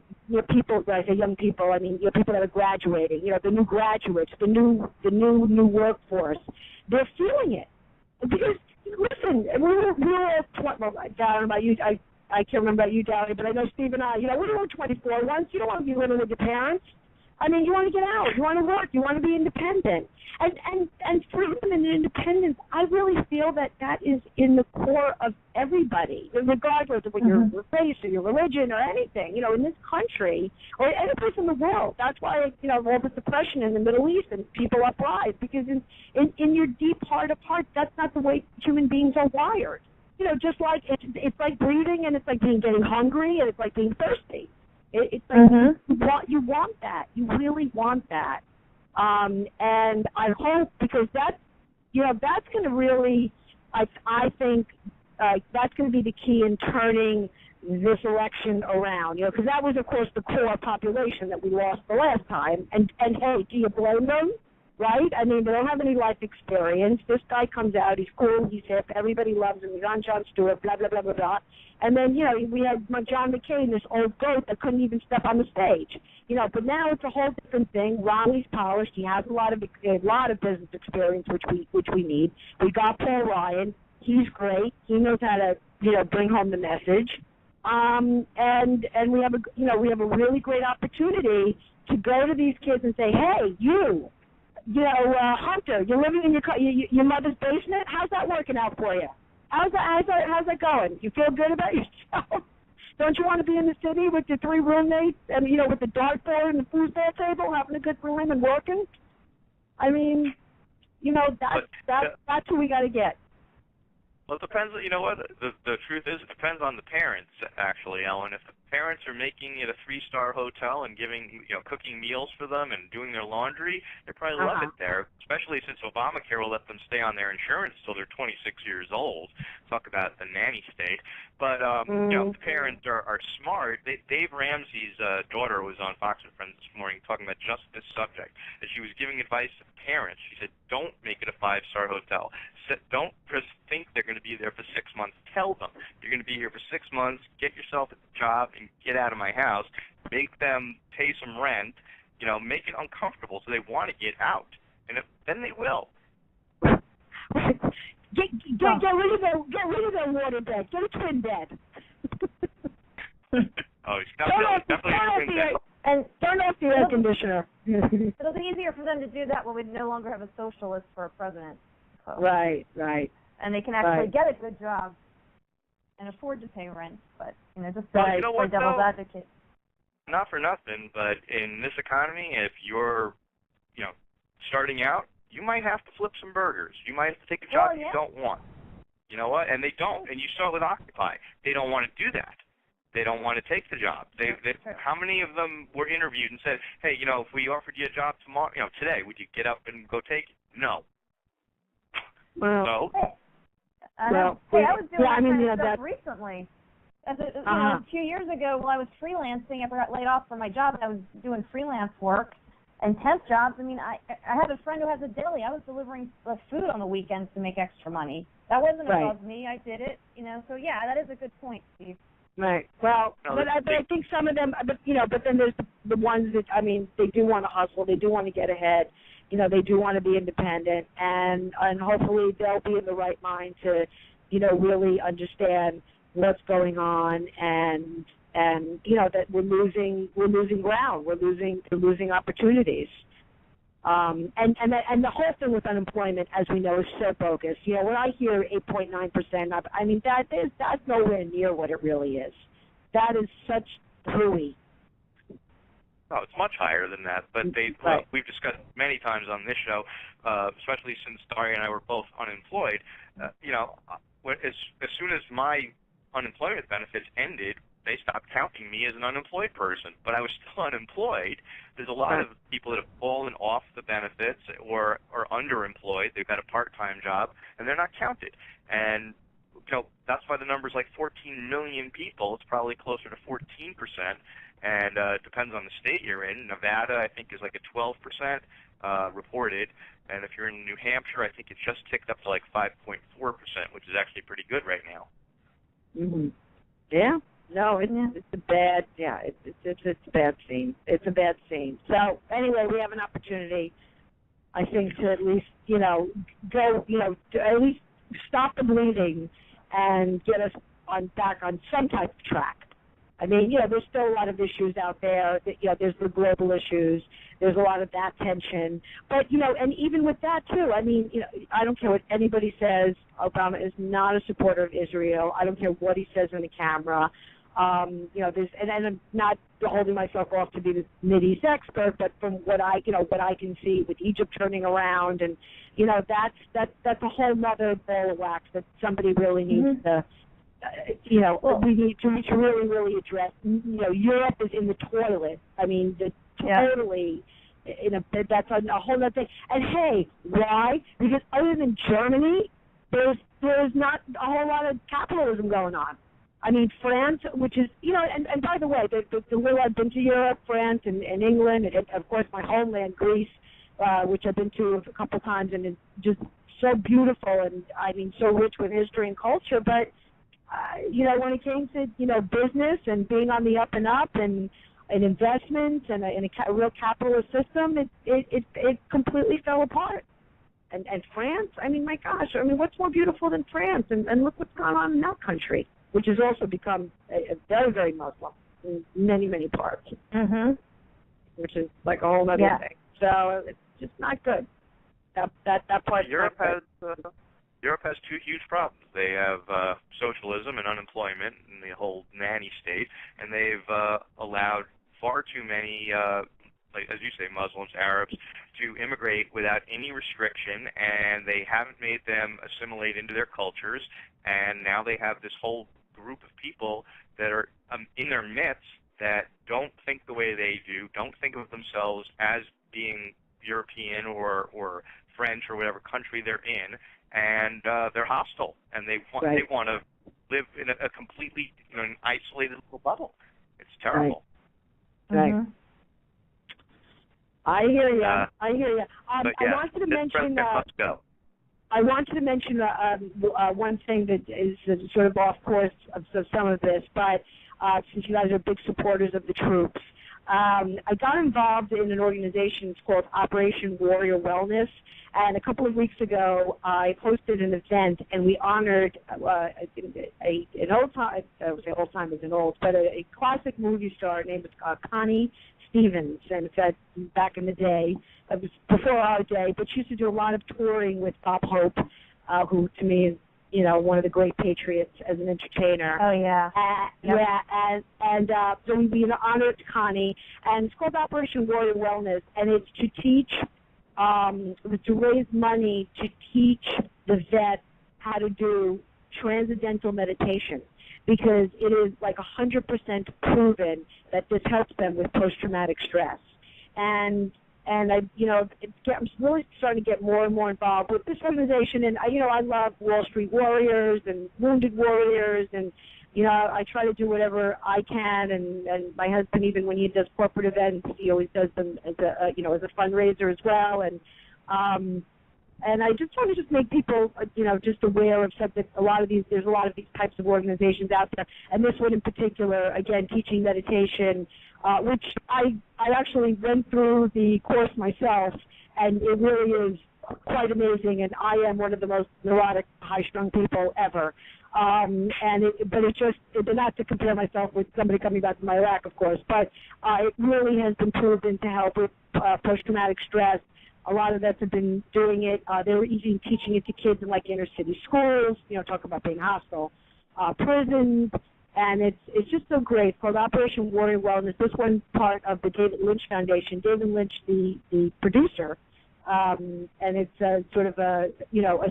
people, when I say young people, I mean people that are graduating, the new graduates, the new workforce, they're feeling it. Because listen, we were I don't know about you, I can't remember about you, Daria, but I know Steve and I, we were all 24 once. You don't want to be living with your parents. I mean, you want to get out. You want to work. You want to be independent. And freedom and independence, I really feel that is in the core of everybody, regardless of what your race or your religion or anything. In this country or any place in the world. That's why all this depression in the Middle East and people uprise, because in your deep heart of hearts, that's not the way human beings are wired. Just like it's like breathing, and it's like getting hungry, and it's like being thirsty. It's like you want that. You really want that. And I hope, because that's going to really, I think that's going to be the key in turning this election around. Because that was, of course, the core population that we lost the last time. And hey, do you blame them? Right? I mean, they don't have any life experience. This guy comes out, he's cool, he's hip, everybody loves him, he's on Jon Stewart, blah, blah, blah, blah, blah. And then, we had John McCain, this old goat that couldn't even step on the stage. But now it's a whole different thing. Romney's polished. He has a lot of business experience, which we need. We got Paul Ryan. He's great. He knows how to, bring home the message. And we have a really great opportunity to go to these kids and say, hey, you, Hunter, you're living in your mother's basement. How's that working out for you? How's that going? You feel good about yourself? Don't you want to be in the city with your 3 roommates and, with the dartboard and the foosball table, having a good time and working? I mean, that's who we got to get. Well, it depends. You know what? The truth is, it depends on the parents, actually, Ellen. If the parents are making it a 3-star hotel and cooking meals for them and doing their laundry, they probably love it there, especially since Obamacare will let them stay on their insurance till they're 26 years old. Talk about the nanny state. But, if the parents are smart, Dave Ramsey's daughter was on Fox and Friends this morning talking about just this subject. And she was giving advice to parents. She said, don't make it a 5-star hotel. Don't just think they're going to be there for 6 months. Tell them you're going to be here for 6 months. Get yourself a job and get out of my house. Make them pay some rent. Make it uncomfortable so they want to get out, and then they will. Get rid of their water bed. Get a twin bed. Oh, it's definitely a twin bed. And turn off the air conditioner. It'll be easier for them to do that when we no longer have a socialist for a president. So. Right. And they can actually get a good job and afford to pay rent, but just play devil's advocate. Not for nothing, but in this economy, if you're, starting out, you might have to flip some burgers. You might have to take a job you don't want. You know what? And they don't. And you saw it with Occupy. They don't want to do that. They don't want to take the job. How many of them were interviewed and said, hey, if we offered you a job tomorrow, today, would you get up and go take it? No. Well, I was doing that recently. A few years ago, while I was freelancing, after I got laid off from my job, I was doing freelance work and temp jobs. I mean, I have a friend who has a deli. I was delivering food on the weekends to make extra money. That wasn't above me. I did it, So yeah, that is a good point, Steve. Right. Well, but I think some of them, but then there's the ones that, they do want to hustle. They do want to get ahead. They do want to be independent, and hopefully they'll be in the right mind to, really understand what's going on, and that we're losing ground. We're losing opportunities. And the whole thing with unemployment, as we know, is so bogus. When I hear 8.9%, that's nowhere near what it really is. That is such hooey. Oh, it's much higher than that. But we've discussed many times on this show, especially since Daria and I were both unemployed. As soon as my unemployment benefits ended, they stopped counting me as an unemployed person, but I was still unemployed. There's a lot of people that have fallen off the benefits or are underemployed. They've got a part-time job, and they're not counted. And, that's why the number's like 14 million people. It's probably closer to 14%, and it depends on the state you're in. Nevada, I think, is like a 12% reported, and if you're in New Hampshire, I think it just ticked up to like 5.4%, which is actually pretty good right now. Mm-hmm. Yeah. No, it's a bad, it's a bad scene. It's a bad scene. So anyway, we have an opportunity, I think, to at least, go, to at least stop the bleeding and get us back on some type of track. There's still a lot of issues out there. There's the global issues. There's a lot of that tension. But, and even with that, too, I don't care what anybody says. Obama is not a supporter of Israel. I don't care what he says on the camera. And I'm not holding myself off to be the Mideast expert, but from what I can see with Egypt turning around, and that's a whole other ball of wax that somebody really needs to. We need to really, really address. Europe is in the toilet. Totally. That's a whole other thing. And hey, why? Because other than Germany, there's not a whole lot of capitalism going on. France, which is, and by the way, the little I've been to Europe, France, and England, and of course my homeland, Greece, which I've been to a couple times, and it's just so beautiful and, so rich with history and culture. But, when it came to, business and being on the up and up and investments and a real capitalist system, it completely fell apart. And France, my gosh, what's more beautiful than France? And look what's going on in that country, which has also become a very, very Muslim in many, many parts, which is like a whole other thing. So just not good. That part. Europe has two huge problems. They have socialism and unemployment and the whole nanny state, and they've allowed far too many, like, as you say, Muslims, Arabs, to immigrate without any restriction, and they haven't made them assimilate into their cultures, and now they have this whole group of people that are in their midst that don't think the way they do, don't think of themselves as being European or French or whatever country they're in, and they're hostile, and they want to live in a completely an isolated little bubble. It's terrible. Right. Mm-hmm. I hear you. I hear you. I wanted to mention. I wanted to mention one thing that is sort of off course of some of this, but since you guys are big supporters of the troops, I got involved in an organization. It's called Operation Warrior Wellness, and a couple of weeks ago, I hosted an event, and we honored an old time. I would say old time isn't old, but a classic movie star named Connie Stevens, and it's back in the day. It was before our day, but she used to do a lot of touring with Bob Hope, who to me is, one of the great patriots as an entertainer. Oh, yeah. Yep. Yeah, and so we honored Connie, and it's called Operation Warrior Wellness, and it's to teach, to raise money to teach the vets how to do transcendental meditation, because it is like 100% proven that this helps them with post-traumatic stress. And I, I'm really starting to get more and more involved with this organization. And I love Wall Street Warriors and Wounded Warriors, and I try to do whatever I can. And my husband, even when he does corporate events, he always does them as a as a fundraiser as well. And I just want to make people, just aware of something. There's a lot of these types of organizations out there, and this one in particular, again, teaching meditation, which I actually went through the course myself, and it really is quite amazing. And I am one of the most neurotic, high-strung people ever. But it's just, not to compare myself with somebody coming back from Iraq, of course, but it really has been proven to help with post-traumatic stress. A lot of vets have been doing it. They were even teaching it to kids in like inner city schools. Talk about being hostile, prisons, and it's just so great. It's called Operation Warrior Wellness. This one part of the David Lynch Foundation. David Lynch, the producer, and it's sort of a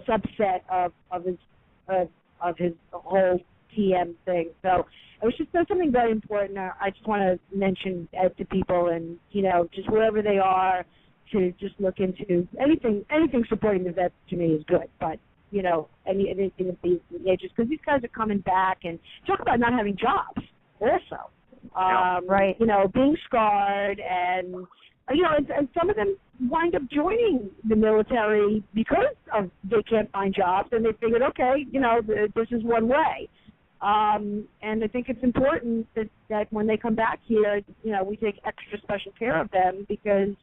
subset of his whole TM thing. So it was just something very important. I just want to mention to people, and just wherever they are, to just look into anything supporting the vets to me is good, but anything of these ages, because these guys are coming back, and talk about not having jobs also. Right. Being scarred, and and some of them wind up joining the military because they can't find jobs, and they figured, okay, this is one way. And I think it's important that when they come back here, we take extra special care of them, because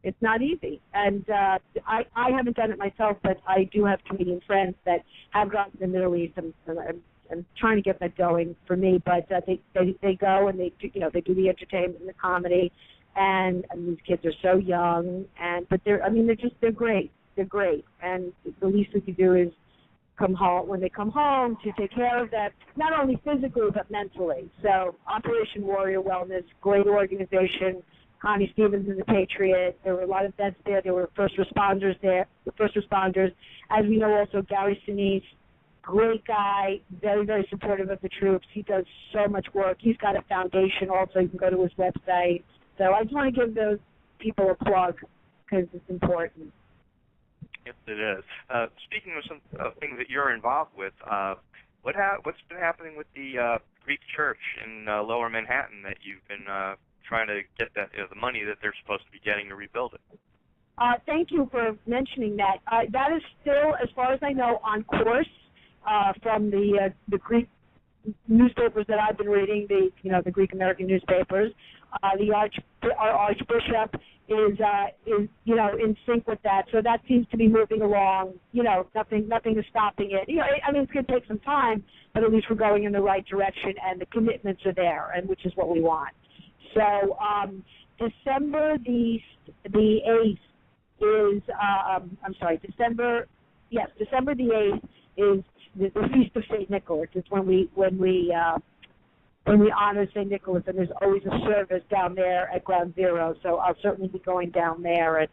it's not easy. And I haven't done it myself, but I do have comedian friends that have gone to the Middle East. I'm trying to get that going for me, but they go and they do the entertainment and the comedy, and these kids are so young, but they're great. They're great, and the least we can do is come home, when they come home, to take care of them, not only physically but mentally. So Operation Warrior Wellness, great organization. Connie Stevens is a patriot. There were a lot of vets there. There were first responders there. The first responders, as we know, also Gary Sinise, great guy, very, very supportive of the troops. He does so much work. He's got a foundation also. You can go to his website. So I just want to give those people a plug, because it's important. Yes, it is. Speaking of some things that you're involved with, what's been happening with the Greek church in Lower Manhattan that you've been trying to get the money that they're supposed to be getting to rebuild it? Thank you for mentioning that. That is still, as far as I know, on course from the Greek newspapers that I've been reading, the Greek American newspapers. Our Archbishop is in sync with that, so that seems to be moving along. Nothing is stopping it. It's going to take some time, but at least we're going in the right direction, and the commitments are there, and which is what we want. So December the 8th is December the 8th is the Feast of St. Nicholas. It's when we honor St. Nicholas, and there's always a service down there at Ground Zero. So I'll certainly be going down there, and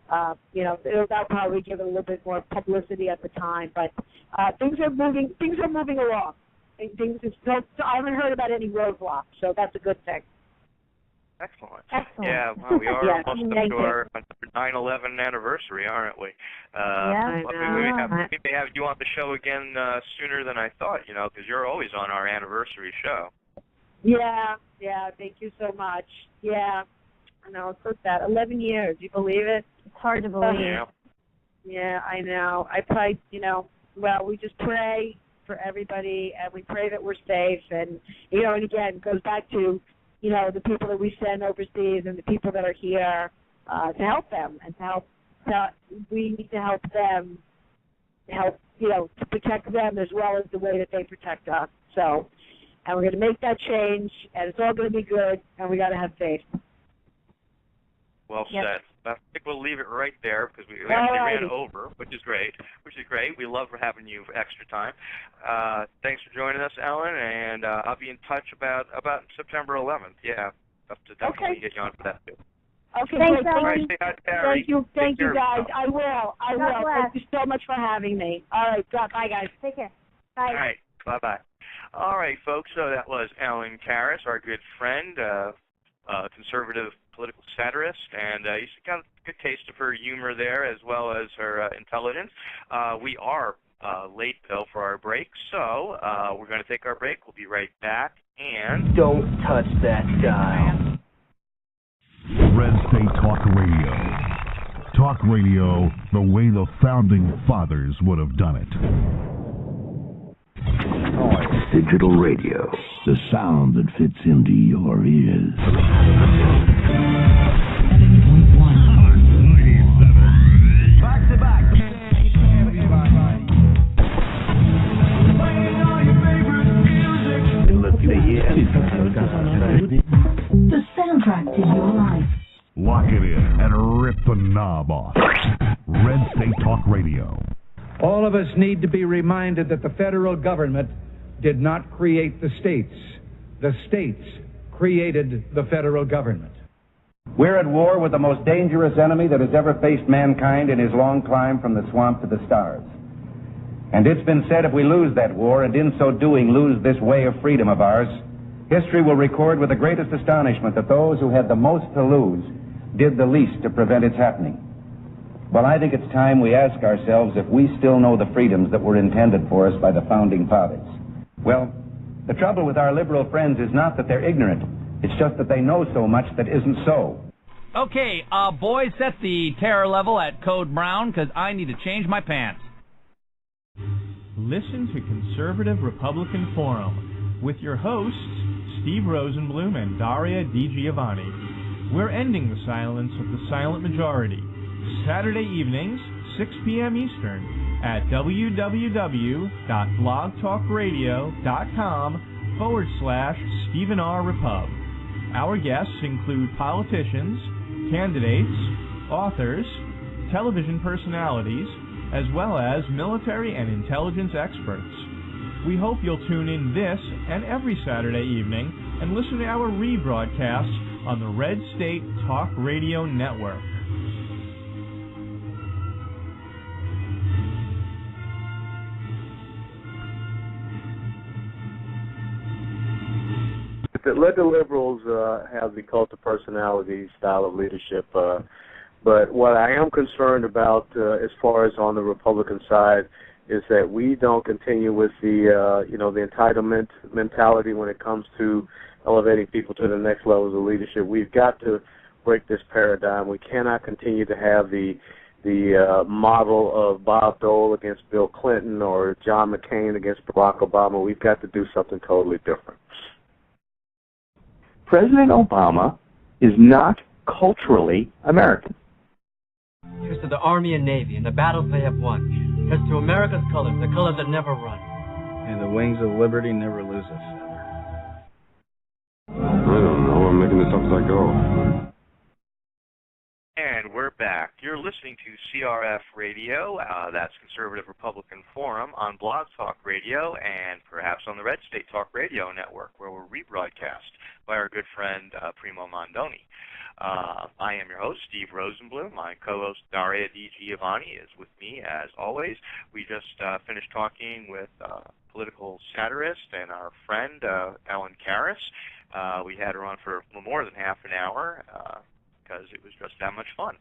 that'll probably give it a little bit more publicity at the time. But things are moving along. I haven't heard about any roadblocks, so that's a good thing. Excellent. Excellent. Yeah, well, we are Yeah, almost up to our 9/11 anniversary, aren't we? Yeah. We may have you on the show again sooner than I thought, because you're always on our anniversary show. Yeah, thank you so much. Yeah, I know, it's like that. 11 years, you believe it? It's hard to believe. Yeah, I know. I probably, we just pray for everybody, and we pray that we're safe, and, and again, it goes back to, the people that we send overseas and the people that are here to help them, and we need to help them, to protect them as well as the way that they protect us. So, and we're going to make that change, and it's all going to be good, and we got to have faith. Well said. I think we'll leave it right there because we actually ran over, which is great. We love having you for extra time. Thanks for joining us, Ellen, and I'll be in touch about September 11th. Yeah, have to definitely get you on for that too. Okay, thanks, great. Ellen. Thank you, guys. I will. God bless. Thank you so much for having me. All right, bye, guys. Take care. Bye. All right, bye-bye. All right, folks, so that was Ellen Karis, our good friend, conservative political satirist, and you got a good taste of her humor there as well as her intelligence. We are late, though, for our break, so we're going to take our break. We'll be right back, and... Don't touch that dial. Red State Talk Radio. Talk radio the way the Founding Fathers would have done it. Digital radio. The sound that fits into your ears. Back to back. The soundtrack to your life. Lock it in and rip the knob off. Red State Talk Radio. All of us need to be reminded that the federal government did not create the states. The states created the federal government. We're at war with the most dangerous enemy that has ever faced mankind in his long climb from the swamp to the stars. And it's been said if we lose that war, and in so doing lose this way of freedom of ours, history will record with the greatest astonishment that those who had the most to lose did the least to prevent its happening. Well, I think it's time we ask ourselves if we still know the freedoms that were intended for us by the Founding Fathers. Well, the trouble with our liberal friends is not that they're ignorant. It's just that they know so much that isn't so. Okay, boys, set the terror level at Code Brown, because I need to change my pants. Listen to Conservative Republican Forum with your hosts, Steve Rosenblum and Daria DiGiovanni. We're ending the silence of the silent majority. Saturday evenings, 6 p.m. Eastern, at www.blogtalkradio.com/Stephen R. Repub. Our guests include politicians, candidates, authors, television personalities, as well as military and intelligence experts. We hope you'll tune in this and every Saturday evening and listen to our rebroadcasts on the Red State Talk Radio Network. Let the liberals have the cult of personality style of leadership, but what I am concerned about as far as on the Republican side is that we don't continue with the the entitlement mentality when it comes to elevating people to the next levels of leadership. We've got to break this paradigm. We cannot continue to have the model of Bob Dole against Bill Clinton or John McCain against Barack Obama. We've got to do something totally different. President Obama is not culturally American. Here's to the Army and Navy and the battles they have won. Here's to America's colors, the colors that never run. And the wings of liberty never lose a feather. I don't know. I'm making this up as I go. And we're back. You're listening to CRF Radio, that's Conservative Republican Forum, on Blog Talk Radio and perhaps on the Red State Talk Radio Network, where we're rebroadcast by our good friend Primo Mondoni. I am your host, Steve Rosenblum. My co-host, Daria DiGiovanni, is with me, as always. We just finished talking with political satirist and our friend, Ellen Karis. We had her on for more than half an hour, because it was just that much fun.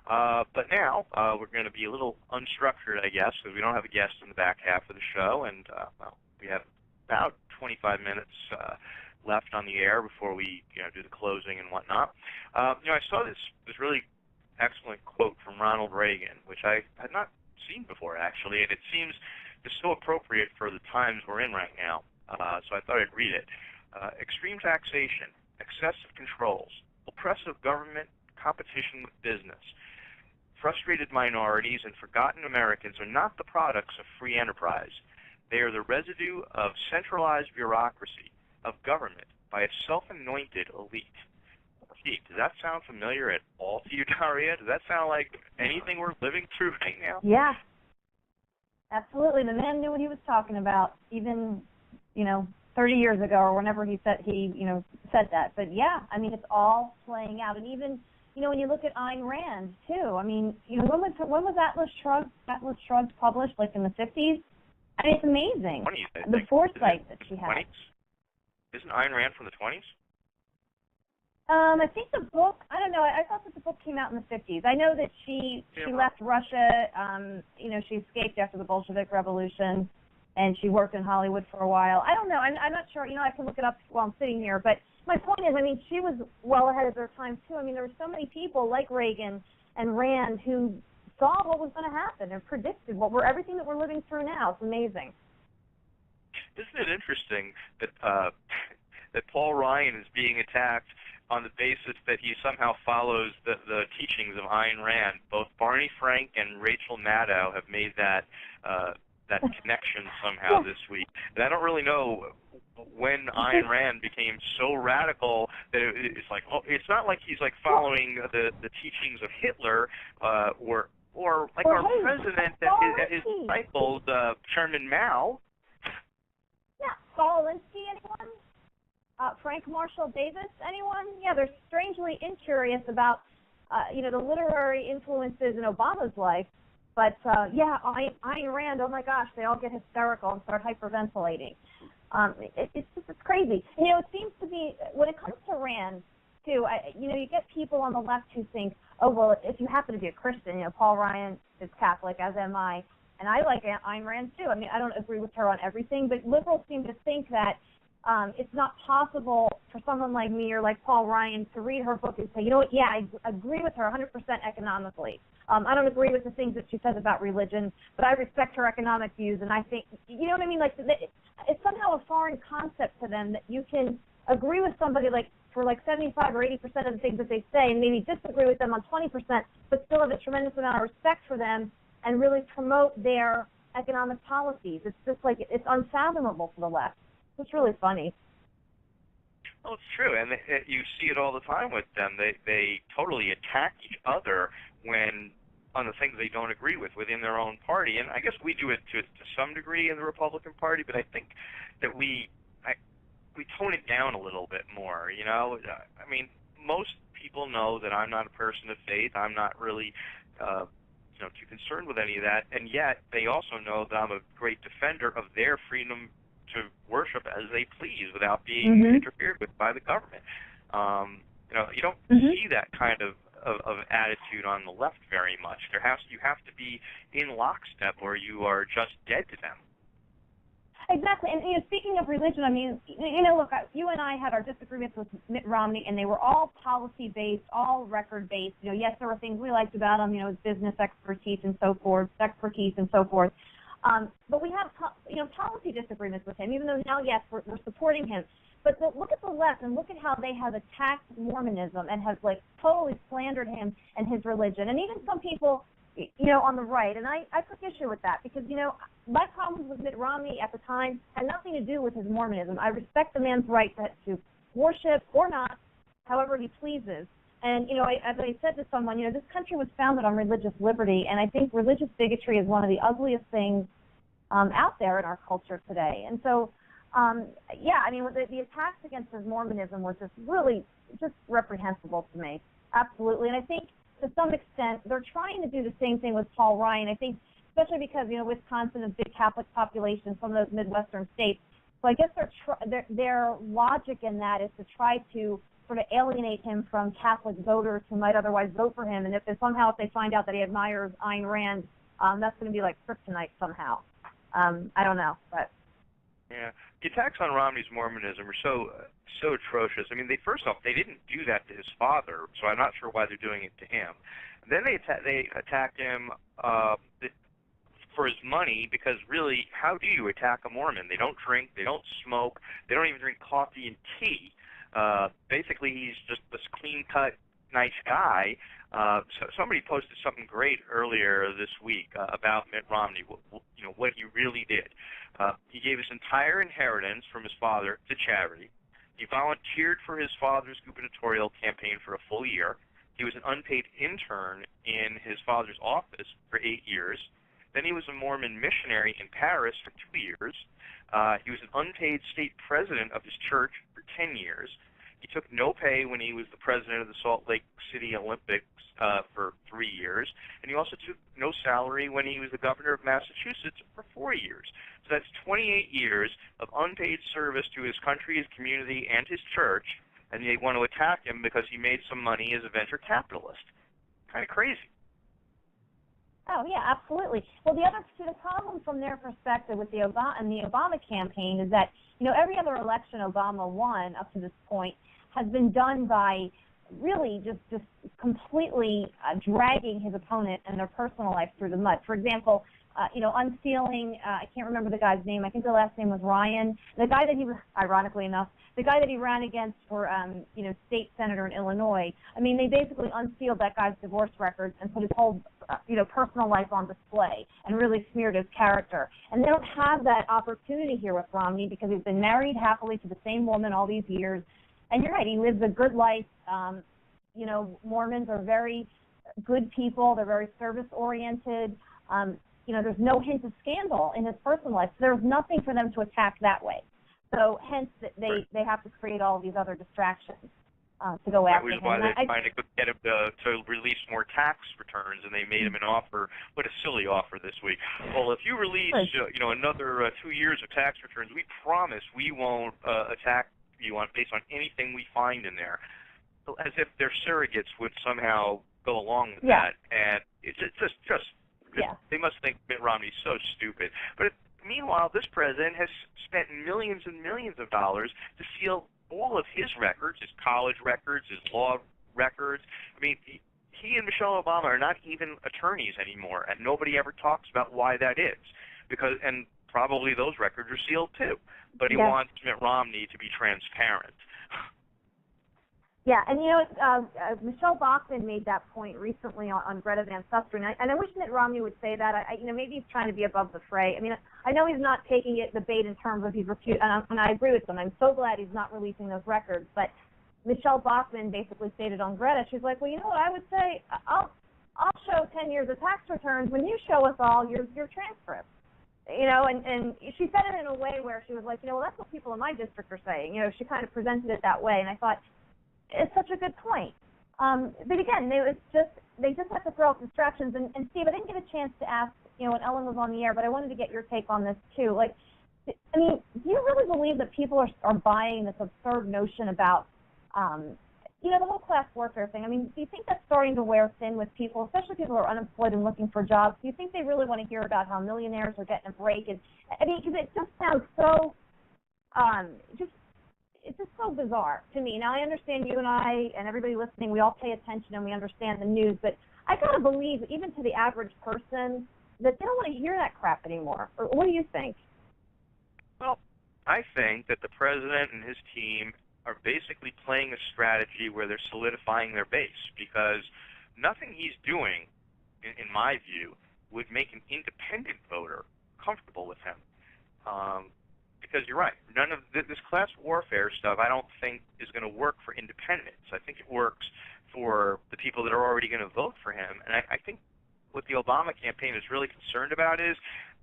But now we're going to be a little unstructured, I guess, because we don't have a guest in the back half of the show, and we have about 25 minutes left on the air before we do the closing and whatnot. I saw this really excellent quote from Ronald Reagan, which I had not seen before, actually, and it seems just so appropriate for the times we're in right now. So I thought I'd read it. Extreme taxation, excessive controls, oppressive government, competition with business. Frustrated minorities and forgotten Americans are not the products of free enterprise. They are the residue of centralized bureaucracy, of government by a self-anointed elite. Gee, does that sound familiar at all to you, Daria? Does that sound like anything we're living through right now? Yeah. Absolutely. The man knew what he was talking about, even, 30 years ago or whenever he said that. But yeah, I mean, it's all playing out. And even, when you look at Ayn Rand too, I mean, when was Atlas Shrugged published? Like in the 50s? I mean, it's amazing. 20s, the foresight that she had. 20s? Isn't Ayn Rand from the 20s? I think the book, I don't know, I thought that the book came out in the 50s. I know that she left Russia, she escaped after the Bolshevik Revolution, and she worked in Hollywood for a while. I don't know. I'm not sure. I can look it up while I'm sitting here. But my point is, I mean, she was well ahead of her time, too. I mean, there were so many people like Reagan and Rand who saw what was going to happen and predicted everything that we're living through now. It's amazing. Isn't it interesting that that Paul Ryan is being attacked on the basis that he somehow follows the teachings of Ayn Rand? Both Barney Frank and Rachel Maddow have made that connection somehow this week. And I don't really know when Ayn Rand became so radical that it's like, it's not like he's like following the teachings of Hitler or like our president and his disciples, Chairman Mao. Yeah, Saul Alinsky, anyone? Frank Marshall Davis, anyone? Yeah, they're strangely incurious about, the literary influences in Obama's life. But, Ayn Rand, oh my gosh, they all get hysterical and start hyperventilating. It's crazy. It seems to be, when it comes to Rand, too, you get people on the left who think, oh, well, if you happen to be a Christian, Paul Ryan is Catholic, as am I, and I like Ayn Rand, too. I mean, I don't agree with her on everything, but liberals seem to think that it's not possible for someone like me or like Paul Ryan to read her book and say, you know what, yeah, I agree with her 100% economically. I don't agree with the things that she says about religion, but I respect her economic views, and I think, you know what I mean? Like, it's somehow a foreign concept to them that you can agree with somebody for 75 or 80% of the things that they say and maybe disagree with them on 20%, but still have a tremendous amount of respect for them and really promote their economic policies. It's just it's unfathomable for the left. It's really funny. Well, it's true, and you see it all the time with them. They totally attack each other on the things they don't agree with within their own party. And I guess we do it to some degree in the Republican Party, but I think that we tone it down a little bit more, I mean, most people know that I'm not a person of faith. I'm not really too concerned with any of that, and yet they also know that I'm a great defender of their freedom to worship as they please without being interfered with by the government. You don't see that kind of attitude on the left very much. You have to be in lockstep or you are just dead to them. Exactly. And speaking of religion, I mean, look, you and I had our disagreements with Mitt Romney, and they were all policy-based, all record-based. Yes, there were things we liked about him, his business expertise and so forth. But we have, policy disagreements with him, even though now, yes, we're supporting him. But look at the left and look at how they have attacked Mormonism and have, totally slandered him and his religion. And even some people, on the right. And I took issue with that because, my problems with Mitt Romney at the time had nothing to do with his Mormonism. I respect the man's right to worship or not, however he pleases. And, as I said to someone, this country was founded on religious liberty, and I think religious bigotry is one of the ugliest things out there in our culture today. And so, the attacks against his Mormonism were just really just reprehensible to me. Absolutely. And I think to some extent they're trying to do the same thing with Paul Ryan. I think especially because, Wisconsin is a big Catholic population, some of those Midwestern states. So I guess their logic in that is to try to sort of alienate him from Catholic voters who might otherwise vote for him. And if they find out that he admires Ayn Rand, that's going to be like kryptonite somehow. I don't know, but. Yeah, the attacks on Romney's Mormonism are so atrocious. I mean, first off, they didn't do that to his father, so I'm not sure why they're doing it to him. Then they attacked him for his money, because really, how do you attack a Mormon? They don't drink, they don't smoke, they don't even drink coffee and tea. Basically, he's just this clean-cut, nice guy. So somebody posted something great earlier this week about Mitt Romney, what he really did. He gave his entire inheritance from his father to charity. He volunteered for his father's gubernatorial campaign for a full year. He was an unpaid intern in his father's office for 8 years. Then he was a Mormon missionary in Paris for 2 years. He was an unpaid state president of his church for 10 years. He took no pay when he was the president of the Salt Lake City Olympics for 3 years. And he also took no salary when he was the governor of Massachusetts for 4 years. So that's 28 years of unpaid service to his country, his community, and his church. And they want to attack him because he made some money as a venture capitalist. Kind of crazy. Oh, yeah, absolutely. Well, the problem from their perspective with the Obama campaign is that, every other election Obama won up to this point has been done by really just completely dragging his opponent and their personal life through the mud. For example, unsealing, I can't remember the guy's name. I think the last name was Ryan. The guy that ironically enough, the guy that he ran against for, state senator in Illinois. I mean, they basically unsealed that guy's divorce records and put his whole, personal life on display and really smeared his character. And they don't have that opportunity here with Romney because he's been married happily to the same woman all these years. And you're right, he lives a good life. Mormons are very good people. They're very service-oriented. There's no hint of scandal in his personal life. So there's nothing for them to attack that way. So hence, they have to create all these other distractions to go after him. Which is why they're trying to get him to release more tax returns, and they made him an offer. What a silly offer this week. Well, if you release, another 2 years of tax returns, we promise we won't attack you based on anything we find in there. As if their surrogates would somehow go along with that. And it's just they must think Mitt Romney's so stupid. But meanwhile, this president has spent millions and millions of dollars to seal all of his records, his college records, his law records. I mean, he and Michelle Obama are not even attorneys anymore, and nobody ever talks about why that is. And probably those records are sealed too. But he wants Mitt Romney to be transparent. Yeah, and Michelle Bachmann made that point recently on Greta Van Susteren, and I wish Mitt Romney would say that. Maybe he's trying to be above the fray. I mean, I know he's not taking the bait in terms of he's and I agree with him. I'm so glad he's not releasing those records. But Michelle Bachmann basically stated on Greta, she's like, well, you know what I would say? I'll show 10 years of tax returns when you show us all your transcripts. And she said it in a way where she was like, well, that's what people in my district are saying. She kind of presented it that way, and I thought, it's such a good point. But again, they just have to throw out distractions. And Steve, I didn't get a chance to ask, when Ellen was on the air, but I wanted to get your take on this too. Like, I mean, do you really believe that people are buying this absurd notion about, the whole class warfare thing? I mean, do you think that's starting to wear thin with people, especially people who are unemployed and looking for jobs? Do you think they really want to hear about how millionaires are getting a break? And I mean, because it just sounds so, it's just so bizarre to me. Now, I understand you and I and everybody listening, we all pay attention and we understand the news, but I got to believe, even to the average person, that they don't want to hear that crap anymore. Or what do you think? Well, I think that the president and his team are basically playing a strategy where they're solidifying their base, because nothing he's doing, in my view, would make an independent voter comfortable with him. Because you're right, none of this class warfare stuff I don't think is going to work for independents. I think it works for the people that are already going to vote for him. And I think what the Obama campaign is really concerned about is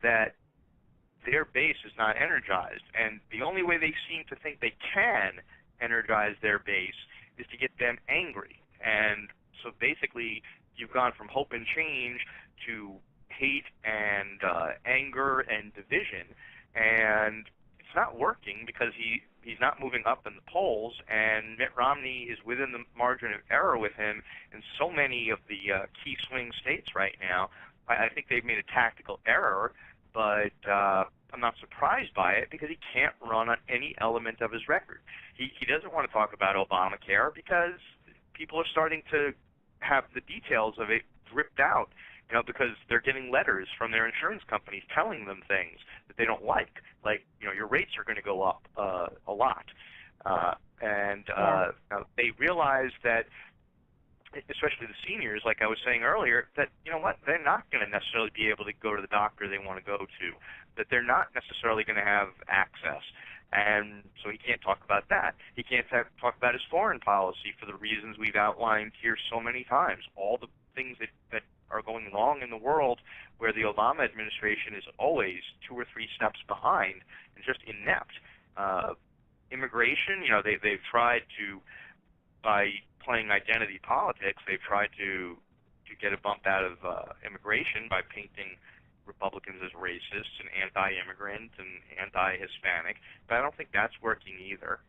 that their base is not energized. And the only way they seem to think they can energize their base is to get them angry. And so basically you've gone from hope and change to hate and anger and division. And it's not working because he's not moving up in the polls, and Mitt Romney is within the margin of error with him in so many of the key swing states right now. I think they've made a tactical error, but I'm not surprised by it because he can't run on any element of his record. He doesn't want to talk about Obamacare because people are starting to have the details of it ripped out, because they're getting letters from their insurance companies telling them things that they don't like your rates are going to go up a lot. They realize that, especially the seniors, like I was saying earlier, that, they're not going to necessarily be able to go to the doctor they want to go to, that they're not necessarily going to have access. And so he can't talk about that. He can't talk about his foreign policy for the reasons we've outlined here so many times. All the things that are going wrong in the world, where the Obama administration is always 2 or 3 steps behind and just inept. Immigration, they've tried to, by playing identity politics, they've tried to get a bump out of immigration by painting Republicans as racist and anti-immigrant and anti-Hispanic, but I don't think that's working either.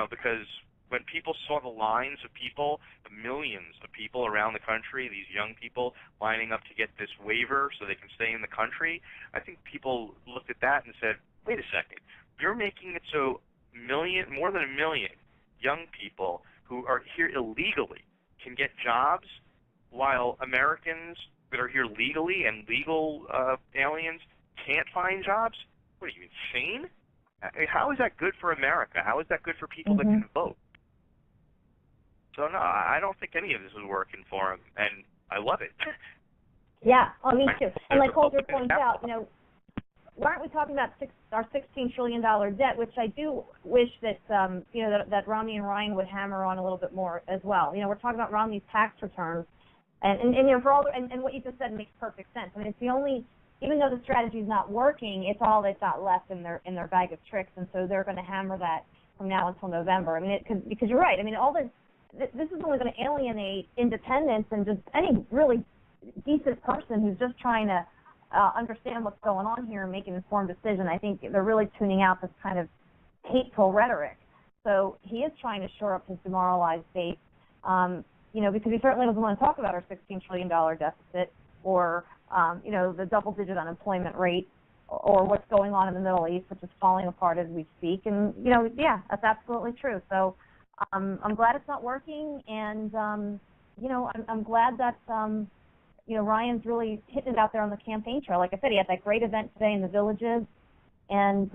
Because when people saw the lines of people, the millions of people around the country, these young people lining up to get this waiver so they can stay in the country, I think people looked at that and said, wait a second, you're making it so more than a million young people who are here illegally can get jobs while Americans that are here legally and legal aliens can't find jobs? What are you, insane? How is that good for America? How is that good for people that can vote? So, no, I don't think any of this is working for him, and I love it. Yeah, me too. And like Holger points out, why aren't we talking about our $16 trillion debt, which I do wish that, that Romney and Ryan would hammer on a little bit more as well. We're talking about Romney's tax returns, and for all and what you just said makes perfect sense. I mean, it's the only, even though the strategy is not working, it's all they've got left in their bag of tricks, and so they're going to hammer that from now until November. I mean, because you're right. I mean, this is only going to alienate independents and just any really decent person who's just trying to understand what's going on here and make an informed decision. I think they're really tuning out this kind of hateful rhetoric. So he is trying to shore up his demoralized base, because he certainly doesn't want to talk about our $16 trillion deficit or, the double-digit unemployment rate or what's going on in the Middle East, which is falling apart as we speak. And, yeah, that's absolutely true. So I'm glad it's not working, and, I'm glad that, Ryan's really hitting it out there on the campaign trail. Like I said, he had that great event today in the Villages, and,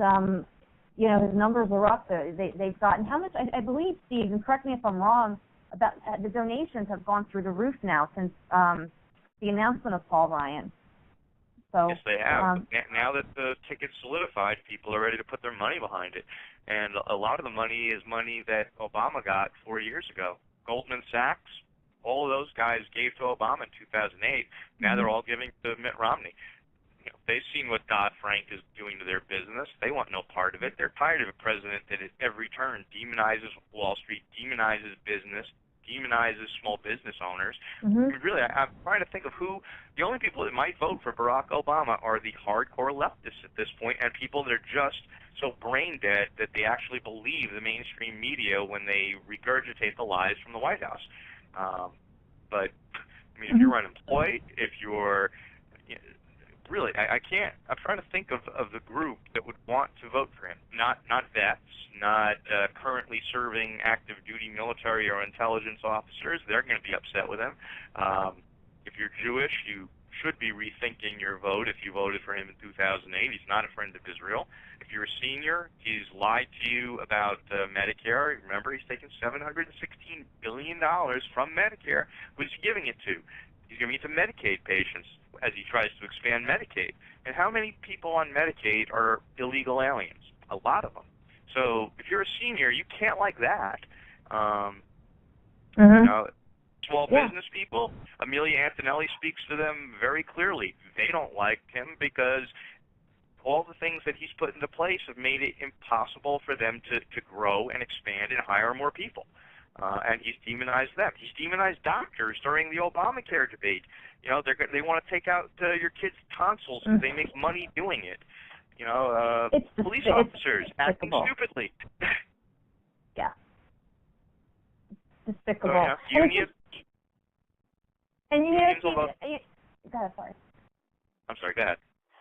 his numbers are up. They've gotten, how much, I believe, Steve, and correct me if I'm wrong, about the donations have gone through the roof now since the announcement of Paul Ryan. So, yes, they have. Now that the ticket's solidified, people are ready to put their money behind it. And a lot of the money is money that Obama got 4 years ago. Goldman Sachs, all of those guys gave to Obama in 2008. Now they're all giving to Mitt Romney. They've seen what Dodd-Frank is doing to their business. They want no part of it. They're tired of a president that at every turn demonizes Wall Street, demonizes business, demonizes small business owners. I mean, really, I'm trying to think of the only people that might vote for Barack Obama are the hardcore leftists at this point, and people that are just so brain dead that they actually believe the mainstream media when they regurgitate the lies from the White House. But, I mean, if you're unemployed, if you're really, I can't. I'm trying to think of the group that would want to vote for him. Not vets, not currently serving active duty military or intelligence officers. They're going to be upset with him. If you're Jewish, you should be rethinking your vote if you voted for him in 2008. He's not a friend of Israel. If you're a senior, he's lied to you about Medicare. Remember, he's taken $716 billion from Medicare. Who's he giving it to? He's giving it to Medicaid patients as he tries to expand Medicaid. And how many people on Medicaid are illegal aliens? A lot of them. So if you're a senior, you can't like that. Mm-hmm. You know, small business people, Amelia Antonelli speaks to them very clearly. They don't like him because all the things that he's put into place have made it impossible for them to grow and expand and hire more people. And he's demonized them. He's demonized doctors during the Obamacare debate. You know, they want to take out your kids' tonsils because they make money doing it. You know, police officers acting stupidly. Yeah. Despicable. So, unions. And you know, go ahead, sorry. I'm sorry, go ahead.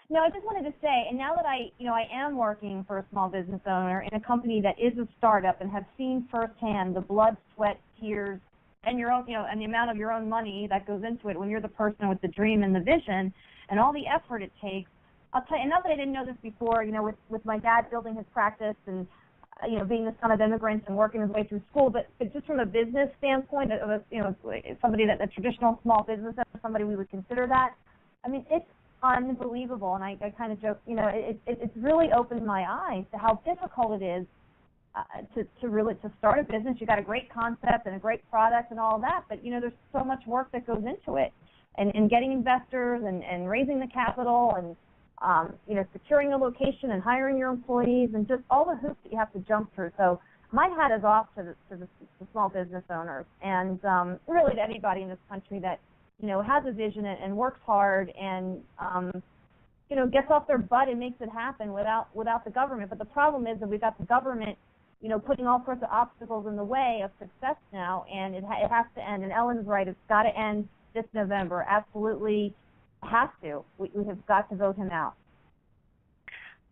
No, I just wanted to say, and now that I am working for a small business owner in a company that is a startup and have seen firsthand the blood, sweat, tears, and your own, and the amount of your own money that goes into it when you're the person with the dream and the vision and all the effort it takes. I'll tell you, and not that I didn't know this before, with my dad building his practice and, being the son of immigrants and working his way through school, but just from a business standpoint, of somebody that a traditional small business, somebody we would consider that. I mean, it's unbelievable, and I kind of joke, it's really opened my eyes to how difficult it is to start a business. You got a great concept and a great product and all of that, but there's so much work that goes into it, and getting investors and raising the capital and securing a location and hiring your employees and just all the hoops that you have to jump through. So my hat is off to the small business owners and really to anybody in this country that has a vision and works hard and gets off their butt and makes it happen without the government. But the problem is that we've got the government putting all sorts of obstacles in the way of success now, and it has to end. And Ellen's right, it's got to end this November. Absolutely has to. We have got to vote him out.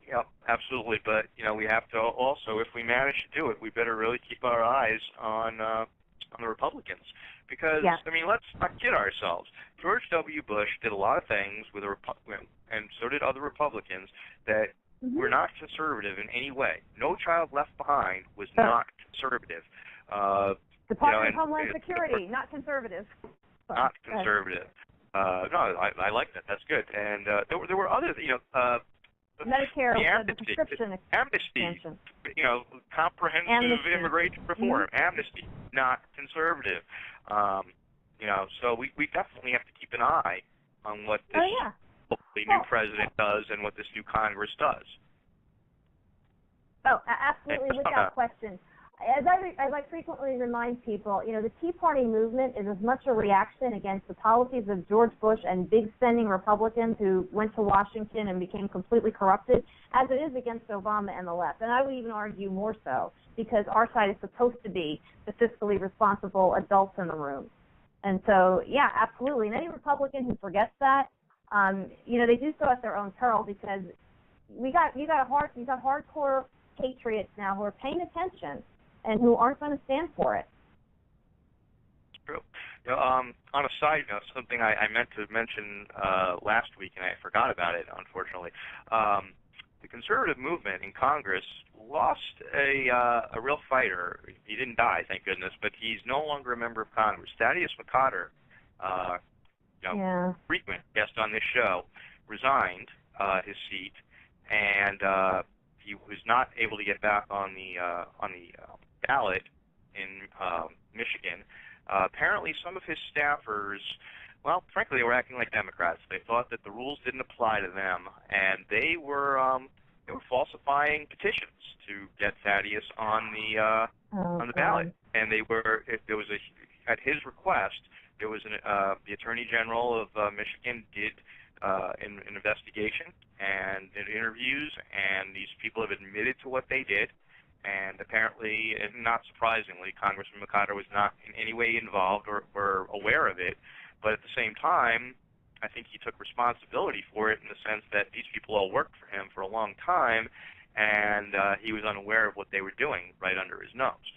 Yeah, absolutely. But we have to also, if we manage to do it, we better really keep our eyes on the Republicans, because I mean, let's not kid ourselves. George W. Bush did a lot of things with and so did other Republicans that were not conservative in any way. No Child Left Behind was not conservative. Department of Homeland Security, not conservative. Not conservative. No, I like that. That's good. And there were other, Medicare, the prescription amnesty, extension. Comprehensive immigration reform, amnesty, not conservative. So we definitely have to keep an eye on what this hopefully new president does and what this new Congress does. Oh, absolutely, without question. As I frequently remind people, the Tea Party movement is as much a reaction against the policies of George Bush and big spending Republicans who went to Washington and became completely corrupted as it is against Obama and the left. And I would even argue more so, because our side is supposed to be the fiscally responsible adults in the room. And so, yeah, absolutely. And any Republican who forgets that, they do so at their own peril, because you got hardcore patriots now who are paying attention and who aren't going to stand for it. True. On a side note, something I meant to mention last week, and I forgot about it, unfortunately. The conservative movement in Congress lost a real fighter. He didn't die, thank goodness, but he's no longer a member of Congress. Thaddeus McCotter, frequent guest on this show, resigned his seat, and he was not able to get back on the ballot in Michigan. Apparently, some of his staffers, well, frankly, they were acting like Democrats. They thought that the rules didn't apply to them, and they were falsifying petitions to get Thaddeus on the ballot. And at his request, there was the Attorney General of Michigan did an investigation and did interviews, and these people have admitted to what they did. And apparently, and not surprisingly, Congressman McCotter was not in any way involved or aware of it. But at the same time, I think he took responsibility for it in the sense that these people all worked for him for a long time, and he was unaware of what they were doing right under his nose.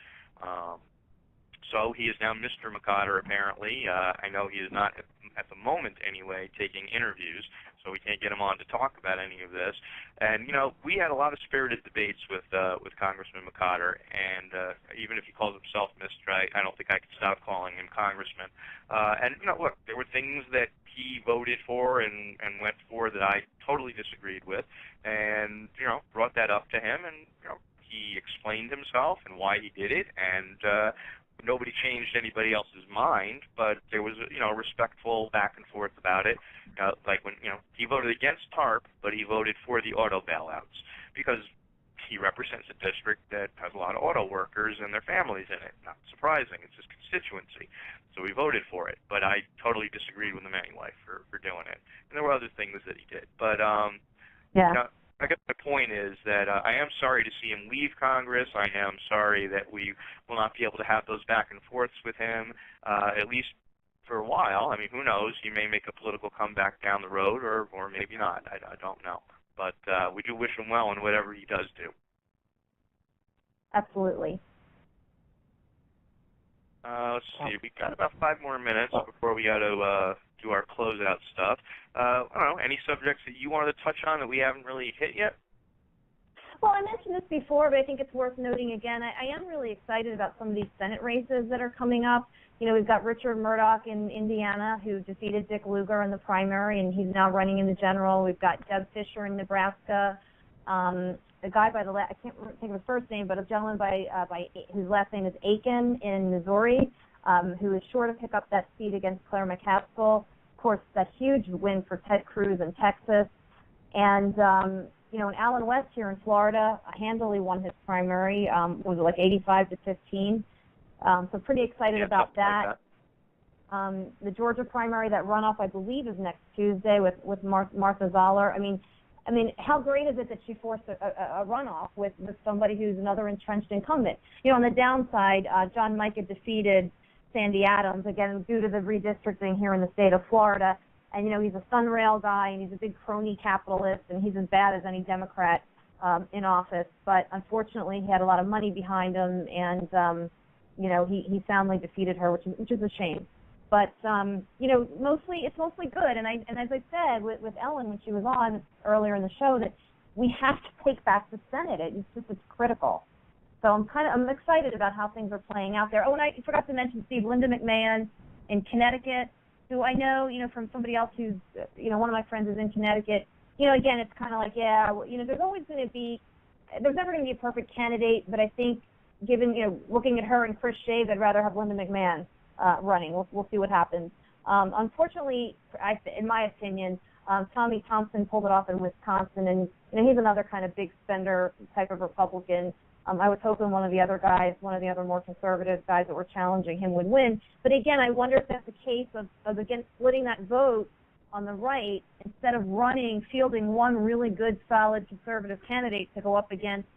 So he is now Mr. McCotter, apparently. I know he is not, at the moment anyway, taking interviews, so we can't get him on to talk about any of this. And, we had a lot of spirited debates with Congressman McCotter, and even if he calls himself Mr., I don't think I could stop calling him Congressman. And, look, there were things that he voted for and went for that I totally disagreed with, and, brought that up to him, and, he explained himself and why he did it, and no nobody changed anybody else's mind, but there was a respectful back and forth about it. Like when he voted against TARP, but he voted for the auto bailouts because he represents a district that has a lot of auto workers and their families in it. Not surprising, it's his constituency, so he voted for it. But I totally disagreed with him anyway for doing it, and there were other things that he did. But I guess my point is that I am sorry to see him leave Congress. I am sorry that we will not be able to have those back and forths with him, at least for a while. I mean, who knows? He may make a political comeback down the road, or maybe not. I don't know. But we do wish him well in whatever he does do. Absolutely. Let's see. We got about 5 more minutes before we got to do our closeout stuff. I don't know, any subjects that you wanted to touch on that we haven't really hit yet? Well, I mentioned this before, but I think it's worth noting again. I am really excited about some of these Senate races that are coming up. We've got Richard Murdoch in Indiana, who defeated Dick Lugar in the primary, and he's now running in the general. We've got Deb Fisher in Nebraska. A guy by I can't think of his first name, but a gentleman by his last name is Aiken in Missouri, who is sure to pick up that seat against Claire McCaskill. Of course, that huge win for Ted Cruz in Texas. And, and Alan West here in Florida handily won his primary, was it like 85-15? So pretty excited about that. The Georgia primary, that runoff, I believe, is next Tuesday with Martha Zoller. I mean, how great is it that she forced a runoff with somebody who's another entrenched incumbent? On the downside, John Mica defeated Sandy Adams, again, due to the redistricting here in the state of Florida. And, he's a Sunrail guy, and he's a big crony capitalist, and he's as bad as any Democrat in office. But unfortunately, he had a lot of money behind him, and, he soundly defeated her, which is a shame. But it's mostly good. And as I said with Ellen when she was on earlier in the show, that we have to take back the Senate. It's critical. So I'm excited about how things are playing out there. Oh, and I forgot to mention Steve, Linda McMahon in Connecticut, who I know from somebody else who's one of my friends is in Connecticut. Again, it's kind of like there's always going to be there's never going to be a perfect candidate, but I think given looking at her and Chris Shaves, I'd rather have Linda McMahon running. We'll see what happens. Unfortunately, in my opinion, Tommy Thompson pulled it off in Wisconsin, and he's another kind of big spender type of Republican. I was hoping one of the other more conservative guys that were challenging him would win. But again, I wonder if that's a case of again splitting that vote on the right instead of fielding one really good, solid conservative candidate to go up against,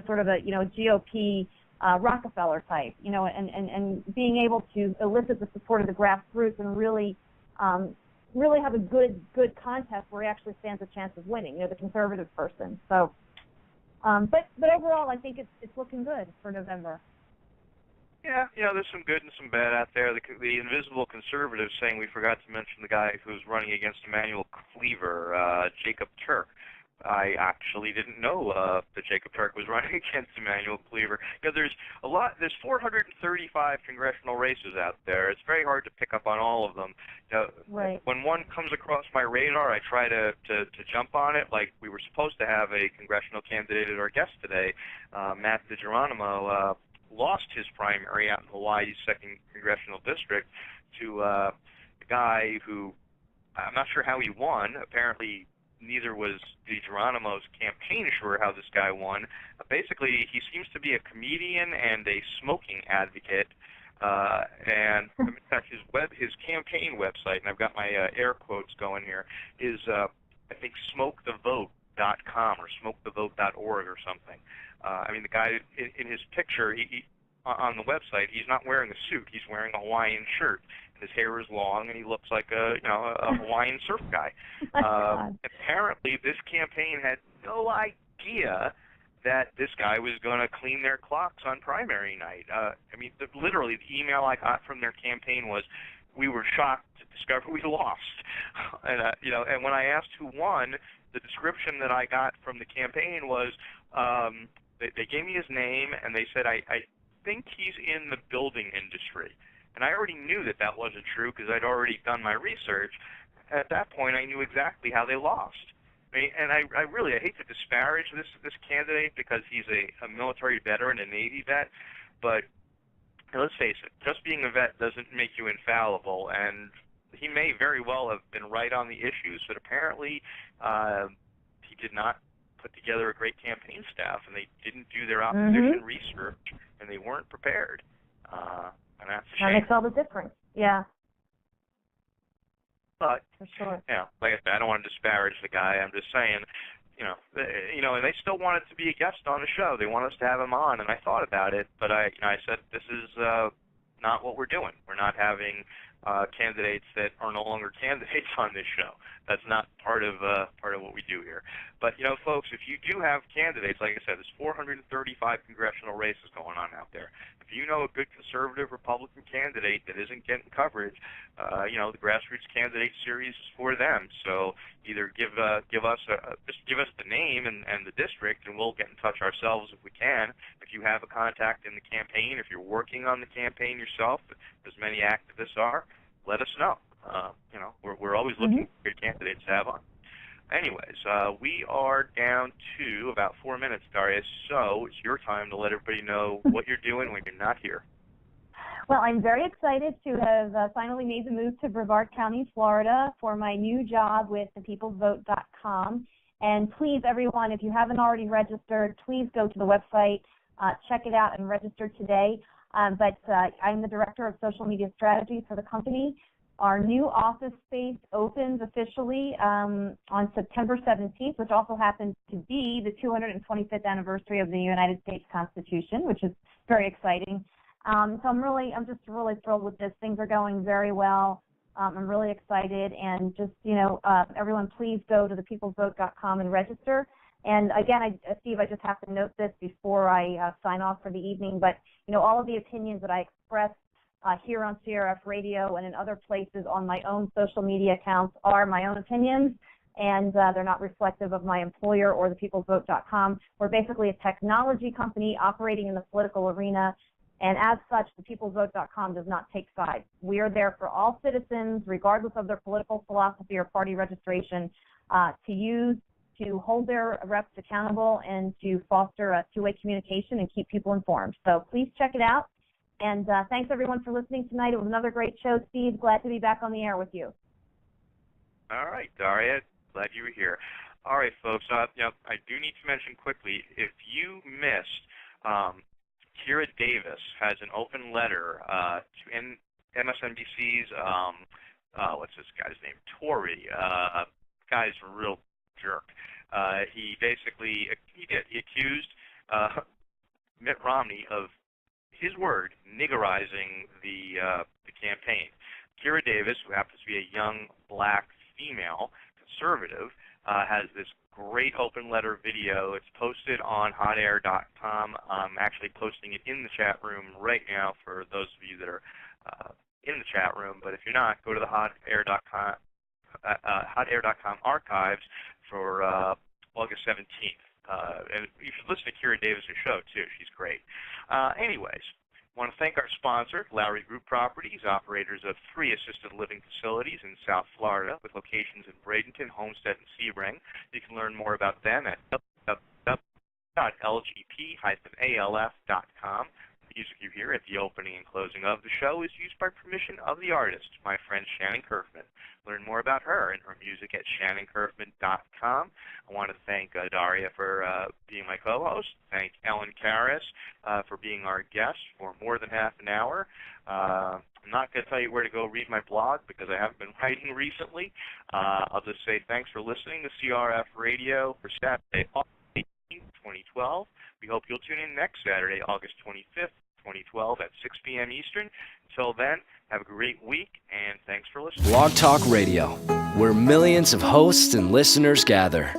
sort of a GOP Rockefeller type, and being able to elicit the support of the grassroots and really have a good contest where he actually stands a chance of winning, the conservative person. So, but overall, I think it's looking good for November. Yeah, there's some good and some bad out there. The invisible conservatives saying we forgot to mention the guy who's running against Emmanuel Cleaver, Jacob Turk. I actually didn't know that Jacob Turk was running against Emmanuel Cleaver. There's 435 congressional races out there. It's very hard to pick up on all of them. Right. When one comes across my radar, I try to jump on it. Like we were supposed to have a congressional candidate at our guest today, Matt DiGiovanni, lost his primary out in Hawaii's 2nd Congressional District to a guy who I'm not sure how he won. Apparently, neither was DiGiovanni's campaign sure how this guy won. Basically, he seems to be a comedian and a smoking advocate. And in fact, his campaign website, and I've got my air quotes going here, is I think smokethevote.com or smokethevote.org or something. The guy in his picture, he on the website, he's not wearing a suit. He's wearing a Hawaiian shirt. His hair is long, and he looks like a Hawaiian surf guy. Apparently, this campaign had no idea that this guy was going to clean their clocks on primary night. Literally, the email I got from their campaign was, "We were shocked to discover we lost." And and when I asked who won, the description that I got from the campaign was, they gave me his name, and they said, I think he's in the building industry. And I already knew that wasn't true because I'd already done my research. At that point, I knew exactly how they lost. And I hate to disparage this candidate because he's a military veteran, a Navy vet, but let's face it, just being a vet doesn't make you infallible, and he may very well have been right on the issues, but apparently he did not put together a great campaign staff, and they didn't do their opposition research, and they weren't prepared. And that's a shame. That makes all the difference. Yeah. But, for sure. Like I said, I don't want to disparage the guy. I'm just saying, and they still wanted to be a guest on the show. They want us to have him on, and I thought about it, but I said, this is not what we're doing. We're not having candidates that are no longer candidates on this show. That's not part of what we do here. But folks, if you do have candidates, like I said, there's 435 congressional races going on out there. If you know a good conservative Republican candidate that isn't getting coverage, the Grassroots Candidate Series is for them. So either give us the name and the district, and we'll get in touch ourselves if we can. If you have a contact in the campaign, if you're working on the campaign yourself, as many activists are, let us know. We're always looking for good candidates to have on. Anyways, we are down to about 4 minutes, Daria, so it's your time to let everybody know what you're doing when you're not here. Well, I'm very excited to have finally made the move to Brevard County, Florida for my new job with thepeoplesvote.com. And please, everyone, if you haven't already registered, please go to the website, check it out, and register today. But I'm the Director of Social Media Strategy for the company. Our new office space opens officially on September 17th, which also happens to be the 225th anniversary of the United States Constitution, which is very exciting. So I'm just really thrilled with this. Things are going very well. I'm really excited, and just everyone, please go to thepeoplesvote.com and register. And again, Steve, I just have to note this before I sign off for the evening, but all of the opinions that I expressed here on CRF Radio and in other places on my own social media accounts are my own opinions, and they're not reflective of my employer or thepeoplesvote.com. We're basically a technology company operating in the political arena, and as such, thepeoplesvote.com does not take sides. We are there for all citizens, regardless of their political philosophy or party registration, to use to hold their reps accountable and to foster a two-way communication and keep people informed. So please check it out. And thanks, everyone, for listening tonight. It was another great show, Steve. Glad to be back on the air with you. All right, Daria. Glad you were here. All right, folks. I do need to mention quickly, if you missed, Kira Davis has an open letter to MSNBC's, what's this guy's name? Tory. Guy's a real jerk. He basically he accused Mitt Romney of, his word, niggerizing the campaign. Kira Davis, who happens to be a young black female conservative, has this great open letter video. It's posted on hotair.com. I'm actually posting it in the chat room right now for those of you that are in the chat room. But if you're not, go to the hotair.com archives for August 17th. And you should listen to Kira Davis' show, too. She's great. Anyways, I want to thank our sponsor, Lowry Group Properties, operators of 3 assisted living facilities in South Florida with locations in Bradenton, Homestead, and Sebring. You can learn more about them at www.lgp-alf.com. The music you hear at the opening and closing of the show is used by permission of the artist, my friend Shannon Kerfman. Learn more about her and her music at shannonkerfman.com. I want to thank Daria for being my co-host. Thank Ellen Karis for being our guest for more than half an hour. I'm not going to tell you where to go read my blog because I haven't been writing recently. I'll just say thanks for listening to CRF Radio for Saturday, August 18th, 2012. We hope you'll tune in next Saturday, August 25th, 2012 at 6 p.m. Eastern. Until then, have a great week, and thanks for listening. Blog Talk Radio, where millions of hosts and listeners gather.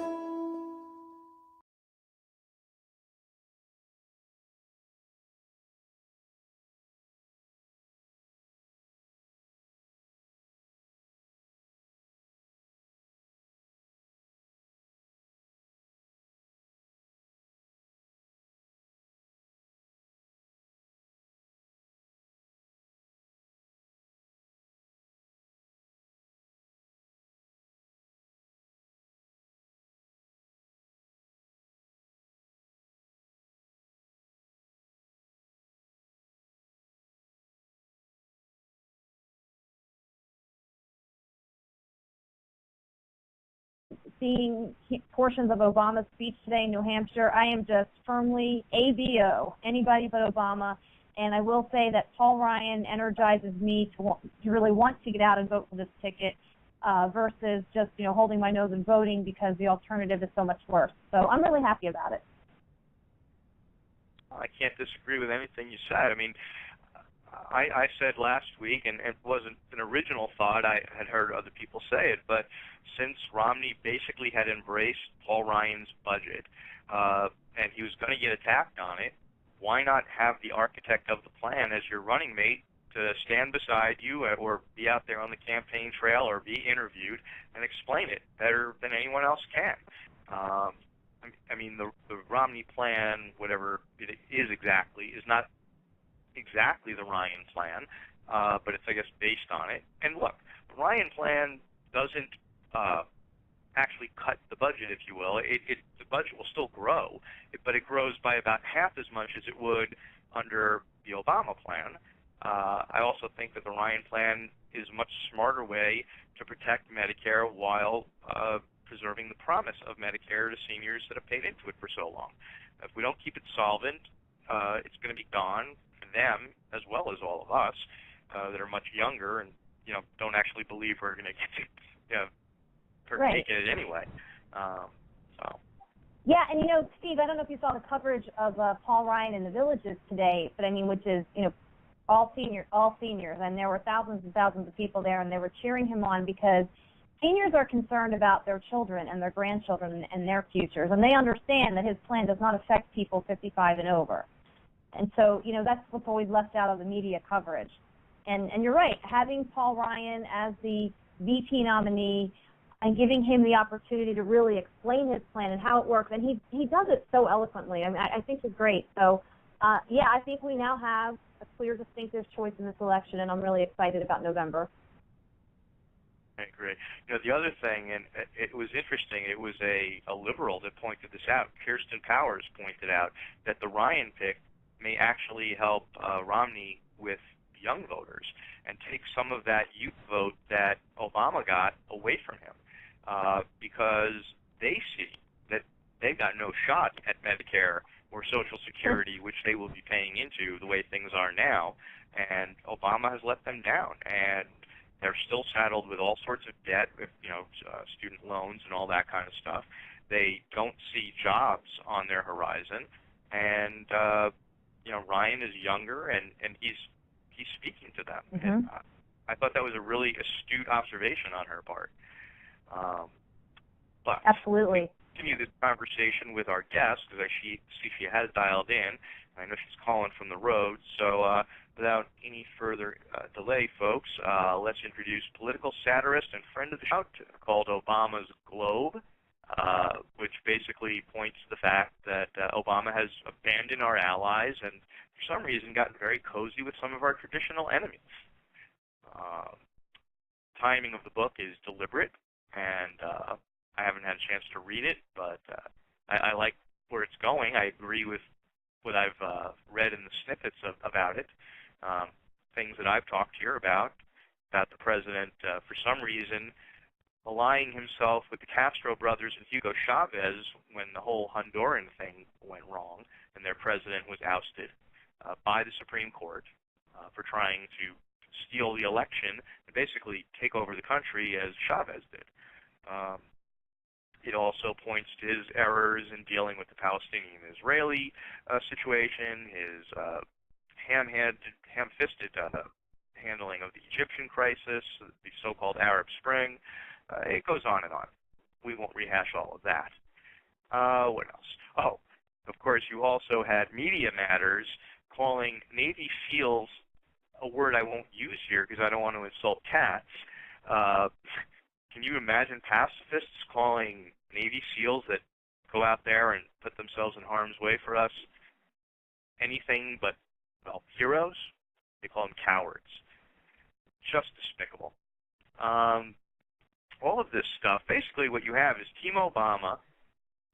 seeing portions of Obama's speech today in New Hampshire, I am just firmly ABO, anybody but Obama. And I will say that Paul Ryan energizes me to really want to get out and vote for this ticket versus just, holding my nose and voting because the alternative is so much worse. So I'm really happy about it. I can't disagree with anything you said. I mean, I said last week, and it wasn't an original thought, I had heard other people say it, but since Romney basically had embraced Paul Ryan's budget, and he was going to get attacked on it, why not have the architect of the plan as your running mate to stand beside you or be out there on the campaign trail or be interviewed and explain it better than anyone else can? I mean, the Romney plan, whatever it is exactly, is not exactly the Ryan plan, but it's, I guess, based on it. And look, the Ryan plan doesn't actually cut the budget, if you will. The budget will still grow, but it grows by about half as much as it would under the Obama plan. I also think that the Ryan plan is a much smarter way to protect Medicare while preserving the promise of Medicare to seniors that have paid into it for so long. If we don't keep it solvent, it's going to be gone for them as well as all of us that are much younger and don't actually believe we're going to get take it anyway. Yeah, and Steve, I don't know if you saw the coverage of Paul Ryan in the Villages today, but I mean, which is all seniors, and there were thousands and thousands of people there, and they were cheering him on because seniors are concerned about their children and their grandchildren and their futures, and they understand that his plan does not affect people 55 and over. And so, that's what's always left out of the media coverage. And you're right, having Paul Ryan as the VP nominee and giving him the opportunity to really explain his plan and how it works, and he does it so eloquently. I mean, I think he's great. So, yeah, I think we now have a clear, distinctive choice in this election, and I'm really excited about November. I agree. The other thing, and it was interesting, it was a liberal that pointed this out. Kirsten Powers pointed out that the Ryan pick may actually help Romney with young voters and take some of that youth vote that Obama got away from him because they see that they've got no shot at Medicare or Social Security, which they will be paying into the way things are now, and Obama has let them down, and they're still saddled with all sorts of debt, student loans and all that kind of stuff. They don't see jobs on their horizon, and Ryan is younger, and he's speaking to them. Mm-hmm. And I thought that was a really astute observation on her part. But absolutely. Continue this conversation with our guest because I see she has dialed in. I know she's calling from the road, so without any further delay, folks, let's introduce political satirist and friend of the show called Obama's Globe, which basically points to the fact that Obama has abandoned our allies and for some reason gotten very cozy with some of our traditional enemies. Timing of the book is deliberate, and I haven't had a chance to read it, but I like where it's going. I agree with what I've read in the snippets about it, things that I've talked here about the president, for some reason, allying himself with the Castro brothers and Hugo Chavez when the whole Honduran thing went wrong and their president was ousted by the Supreme Court for trying to steal the election and basically take over the country as Chavez did. It also points to his errors in dealing with the Palestinian-Israeli situation, his ham-fisted handling of the Egyptian crisis, the so-called Arab Spring. It goes on and on. We won't rehash all of that. What else? Oh, of course, you also had Media Matters calling Navy SEALs a word I won't use here because I don't want to insult cats. Can you imagine pacifists calling Navy SEALs that go out there and put themselves in harm's way for us anything but, well, heroes? They call them cowards. Just despicable. All of this stuff, basically what you have is Team Obama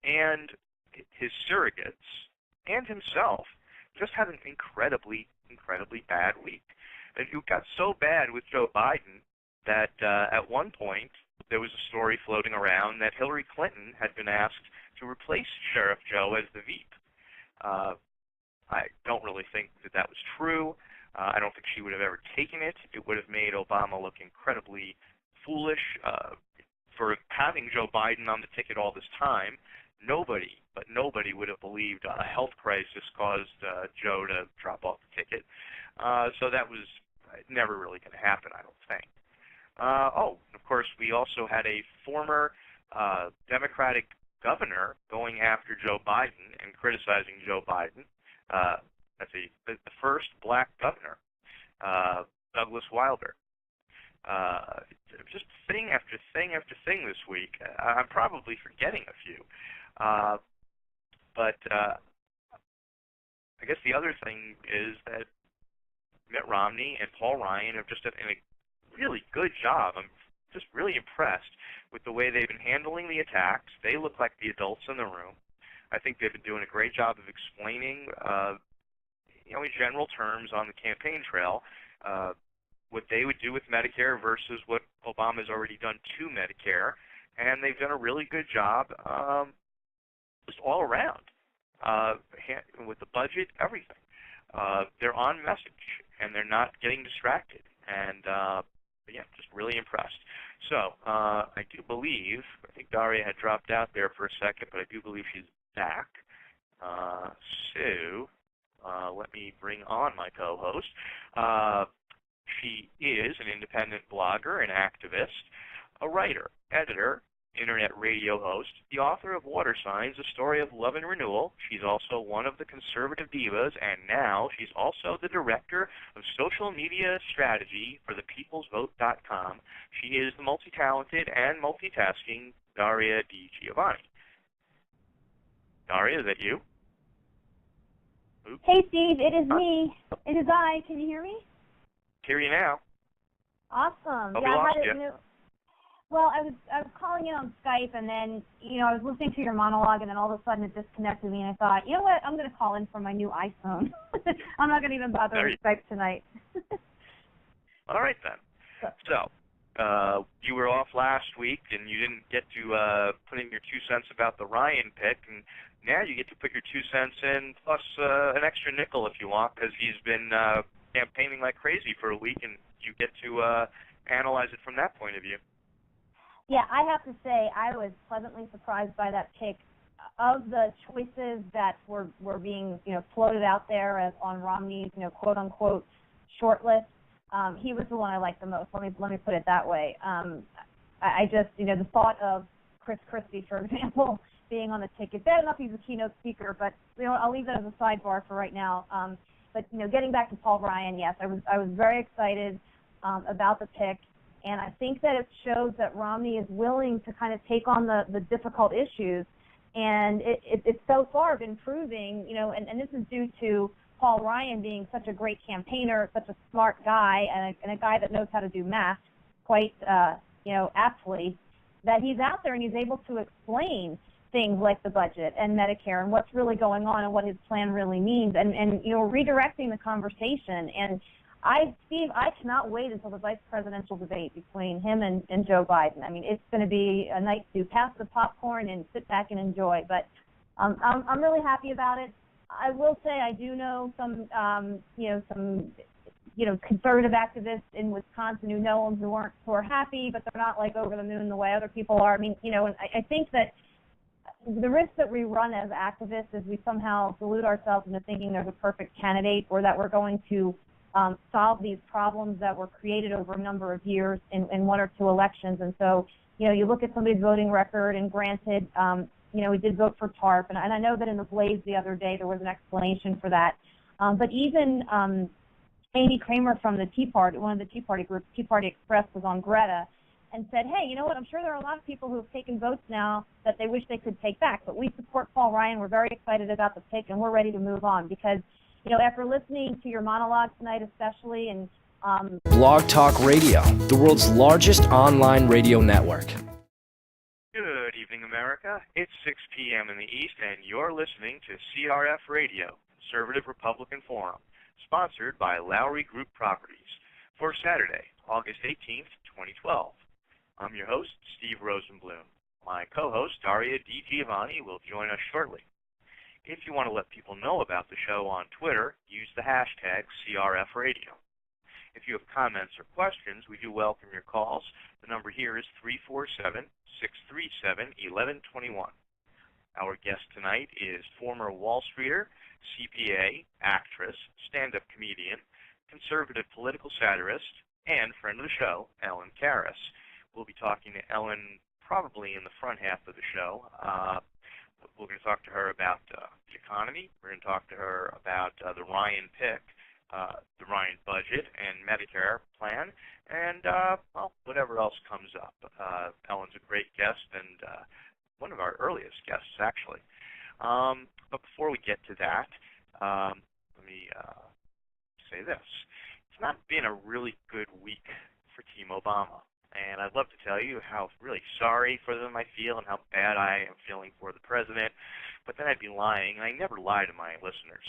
and his surrogates and himself just had an incredibly, incredibly bad week. And it got so bad with Joe Biden that at one point there was a story floating around that Hillary Clinton had been asked to replace Sheriff Joe as the Veep. I don't really think that that was true. I don't think she would have ever taken it. It would have made Obama look incredibly foolish for having Joe Biden on the ticket all this time. Nobody would have believed a health crisis caused Joe to drop off the ticket. So that was never really going to happen, I don't think. Of course, we also had a former Democratic governor going after Joe Biden and criticizing Joe Biden. That's the first black governor, Douglas Wilder. Just thing after thing after thing this week. I'm probably forgetting a few. But I guess the other thing is that Mitt Romney and Paul Ryan have just done a really good job. I'm just really impressed with the way they've been handling the attacks. They look like the adults in the room. I think they've been doing a great job of explaining, in general terms on the campaign trail, what they would do with Medicare versus what Obama's already done to Medicare. And they've done a really good job just all around with the budget, everything. They're on message, and they're not getting distracted. And, yeah, just really impressed. So I do believe, I think Daria had dropped out there for a second, but I do believe she's back. So let me bring on my co-host. She is an independent blogger and activist, a writer, editor, internet radio host, the author of Water Signs, A Story of Love and Renewal. She's also one of the conservative divas, and now she's also the director of social media strategy for thepeoplesvote.com. She is the multi-talented and multitasking Daria DiGiovanni. Daria, is that you? Oops. Hey, Steve, it is me. It is I. Can you hear me? Hear you now. Awesome. We lost you. Well, I was calling in on Skype, and then, I was listening to your monologue, and then all of a sudden it disconnected me, and I thought, you know what, I'm going to call in from my new iPhone. I'm not going to even bother with Skype tonight. All right, then. So, you were off last week, and you didn't get to put in your 2 cents about the Ryan pick, and now you get to put your 2 cents in, plus an extra nickel if you want, because he's been campaigning like crazy for a week, and you get to analyze it from that point of view. Yeah, I have to say I was pleasantly surprised by that pick. Of the choices that were being floated out there as on Romney's quote unquote short list, he was the one I liked the most. Let me put it that way. I just the thought of Chris Christie, for example, being on the ticket. Bad enough he's a keynote speaker, but I'll leave that as a sidebar for right now. But getting back to Paul Ryan, yes, I was very excited about the pick. And I think that it shows that Romney is willing to kind of take on the difficult issues. And it's so far been proving, and this is due to Paul Ryan being such a great campaigner, such a smart guy, and a guy that knows how to do math quite, aptly, that he's out there and he's able to explain things like the budget and Medicare and what's really going on and what his plan really means and redirecting the conversation. And Steve, I cannot wait until the vice presidential debate between him and Joe Biden. I mean, it's going to be a night to pass the popcorn and sit back and enjoy. But I'm really happy about it. I will say I do know some conservative activists in Wisconsin who know him who are happy, but they're not like over the moon the way other people are. I mean, and I think that the risk that we run as activists is we somehow delude ourselves into thinking there's a perfect candidate or that we're going to solve these problems that were created over a number of years in 1 or 2 elections. And so, you look at somebody's voting record, and granted, we did vote for TARP, and I know that in the Blaze the other day there was an explanation for that. But even Amy Kramer from the Tea Party, one of the Tea Party groups, Tea Party Express, was on Greta and said, hey, you know what, I'm sure there are a lot of people who have taken votes now that they wish they could take back, but we support Paul Ryan, we're very excited about the pick, and we're ready to move on because after listening to your monologue tonight especially, and Blog Talk Radio, the world's largest online radio network. Good evening, America. It's 6 p.m. in the East, and you're listening to CRF Radio, Conservative Republican Forum, sponsored by Lowry Group Properties, for Saturday, August 18th, 2012. I'm your host, Steve Rosenblum. My co-host, Daria DiGiovanni, will join us shortly. If you want to let people know about the show on Twitter, use the hashtag CRF Radio. If you have comments or questions, we do welcome your calls. The number here is 347-637-1121. Our guest tonight is former Wall Streeter, CPA, actress, stand-up comedian, conservative political satirist, and friend of the show, Ellen Karis. We'll be talking to Ellen probably in the front half of the show. We're going to talk to her about the economy. We're going to talk to her about the Ryan pick, the Ryan budget, and Medicare plan, and, well, whatever else comes up. Ellen's a great guest and one of our earliest guests, actually. But before we get to that, let me say this. It's not been a really good week for Team Obama. And I'd love to tell you how really sorry for them I feel and how bad I am feeling for the president, but then I'd be lying, and I never lie to my listeners.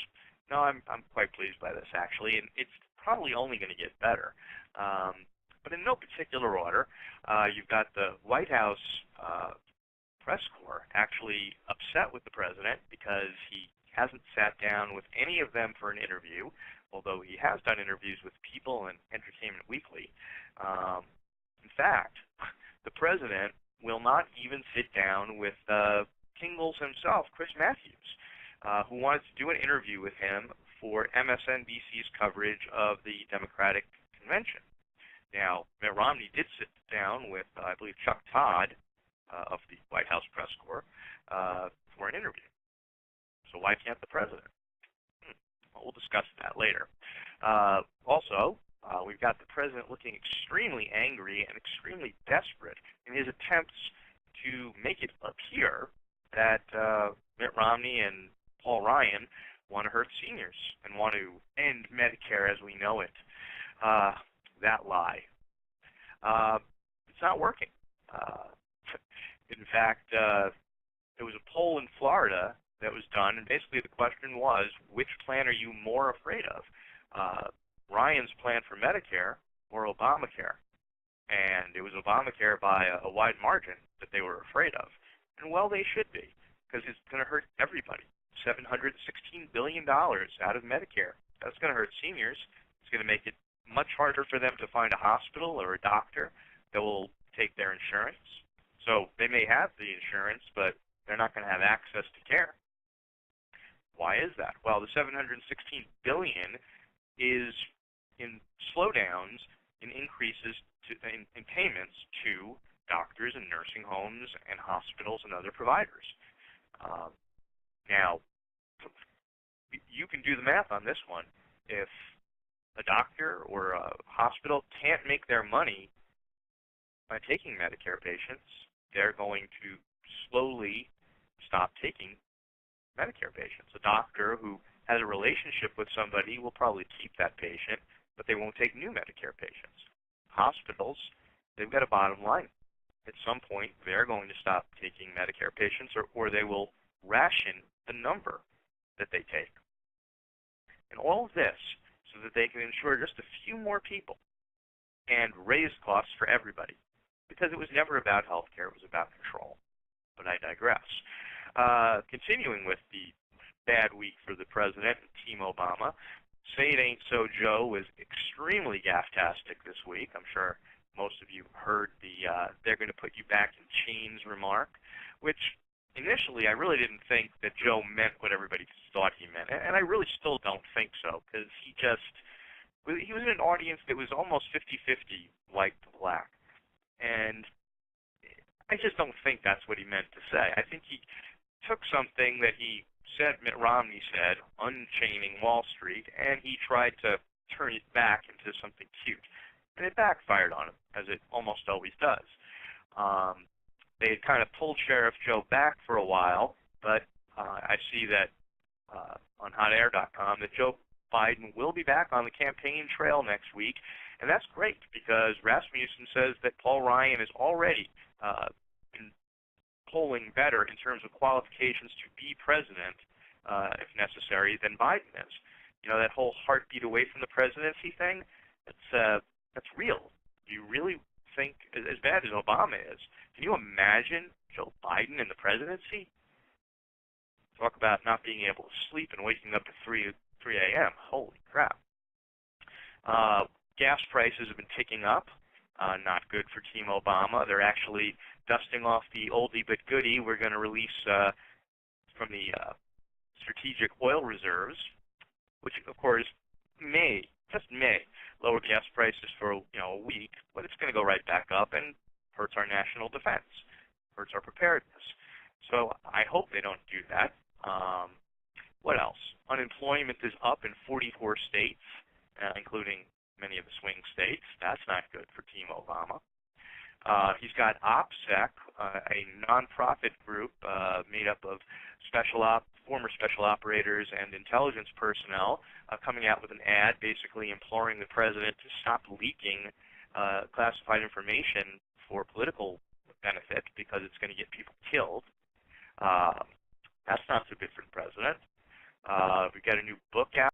No, I'm quite pleased by this, actually, and it's probably only going to get better. But in no particular order, you've got the White House press corps actually upset with the president because he hasn't sat down with any of them for an interview, although he has done interviews with People and Entertainment Weekly. In fact, the president will not even sit down with Kingles himself, Chris Matthews, who wanted to do an interview with him for MSNBC's coverage of the Democratic Convention. Now, Mitt Romney did sit down with, I believe, Chuck Todd of the White House press corps for an interview. So why can't the president? Well, we'll discuss that later. Also, we've got the president looking extremely angry and extremely desperate in his attempts to make it appear that Mitt Romney and Paul Ryan want to hurt seniors and want to end Medicare as we know it. That lie. It's not working. In fact, there was a poll in Florida that was done, and basically the question was, which plan are you more afraid of? Ryan's plan for Medicare or Obamacare? And it was Obamacare by a wide margin that they were afraid of. And well, they should be, because it's going to hurt everybody. $716 billion out of Medicare. That's going to hurt seniors. It's going to make it much harder for them to find a hospital or a doctor that will take their insurance. So they may have the insurance, but they're not going to have access to care. Why is that? Well, the $716 billion is in slowdowns in increases in payments to doctors and nursing homes and hospitals and other providers. Now, you can do the math on this one. If a doctor or a hospital can't make their money by taking Medicare patients, they're going to slowly stop taking Medicare patients. A doctor who has a relationship with somebody will probably keep that patient, but they won't take new Medicare patients. Hospitals, they've got a bottom line. At some point, they're going to stop taking Medicare patients, or they will ration the number that they take. And all of this so that they can insure just a few more people and raise costs for everybody. Because it was never about health care, it was about control. But I digress. Continuing with the bad week for the president and Team Obama, Say It Ain't So Joe was extremely gafftastic this week. I'm sure most of you heard the they're going to put you back in chains remark, which initially I really didn't think that Joe meant what everybody thought he meant. And I really still don't think so, because he was in an audience that was almost 50-50 white to black. And I just don't think that's what he meant to say. I think he took something that he said Mitt Romney said, unchaining Wall Street, and he tried to turn it back into something cute. And it backfired on him, as it almost always does. They had kind of pulled Sheriff Joe back for a while, but I see that on hotair.com that Joe Biden will be back on the campaign trail next week, and that's great because Rasmussen says that Paul Ryan is already polling better in terms of qualifications to be president, if necessary, than Biden is. You know, that whole heartbeat away from the presidency thing, that's real. Do you really think, as bad as Obama is, can you imagine Joe Biden in the presidency? Talk about not being able to sleep and waking up at 3 a.m. Holy crap. Gas prices have been ticking up. Not good for Team Obama. They're actually dusting off the oldie but goodie. We're going to release from the strategic oil reserves, which, of course, may lower gas prices for a week, but it's going to go right back up and hurts our national defense, hurts our preparedness. So I hope they don't do that. What else? Unemployment is up in 44 states, including many of the swing states. That's not good for Team Obama. He's got OPSEC, a nonprofit group made up of former special operators and intelligence personnel, coming out with an ad basically imploring the president to stop leaking classified information for political benefit because it's going to get people killed. That's not so good for the president. We've got a new book out.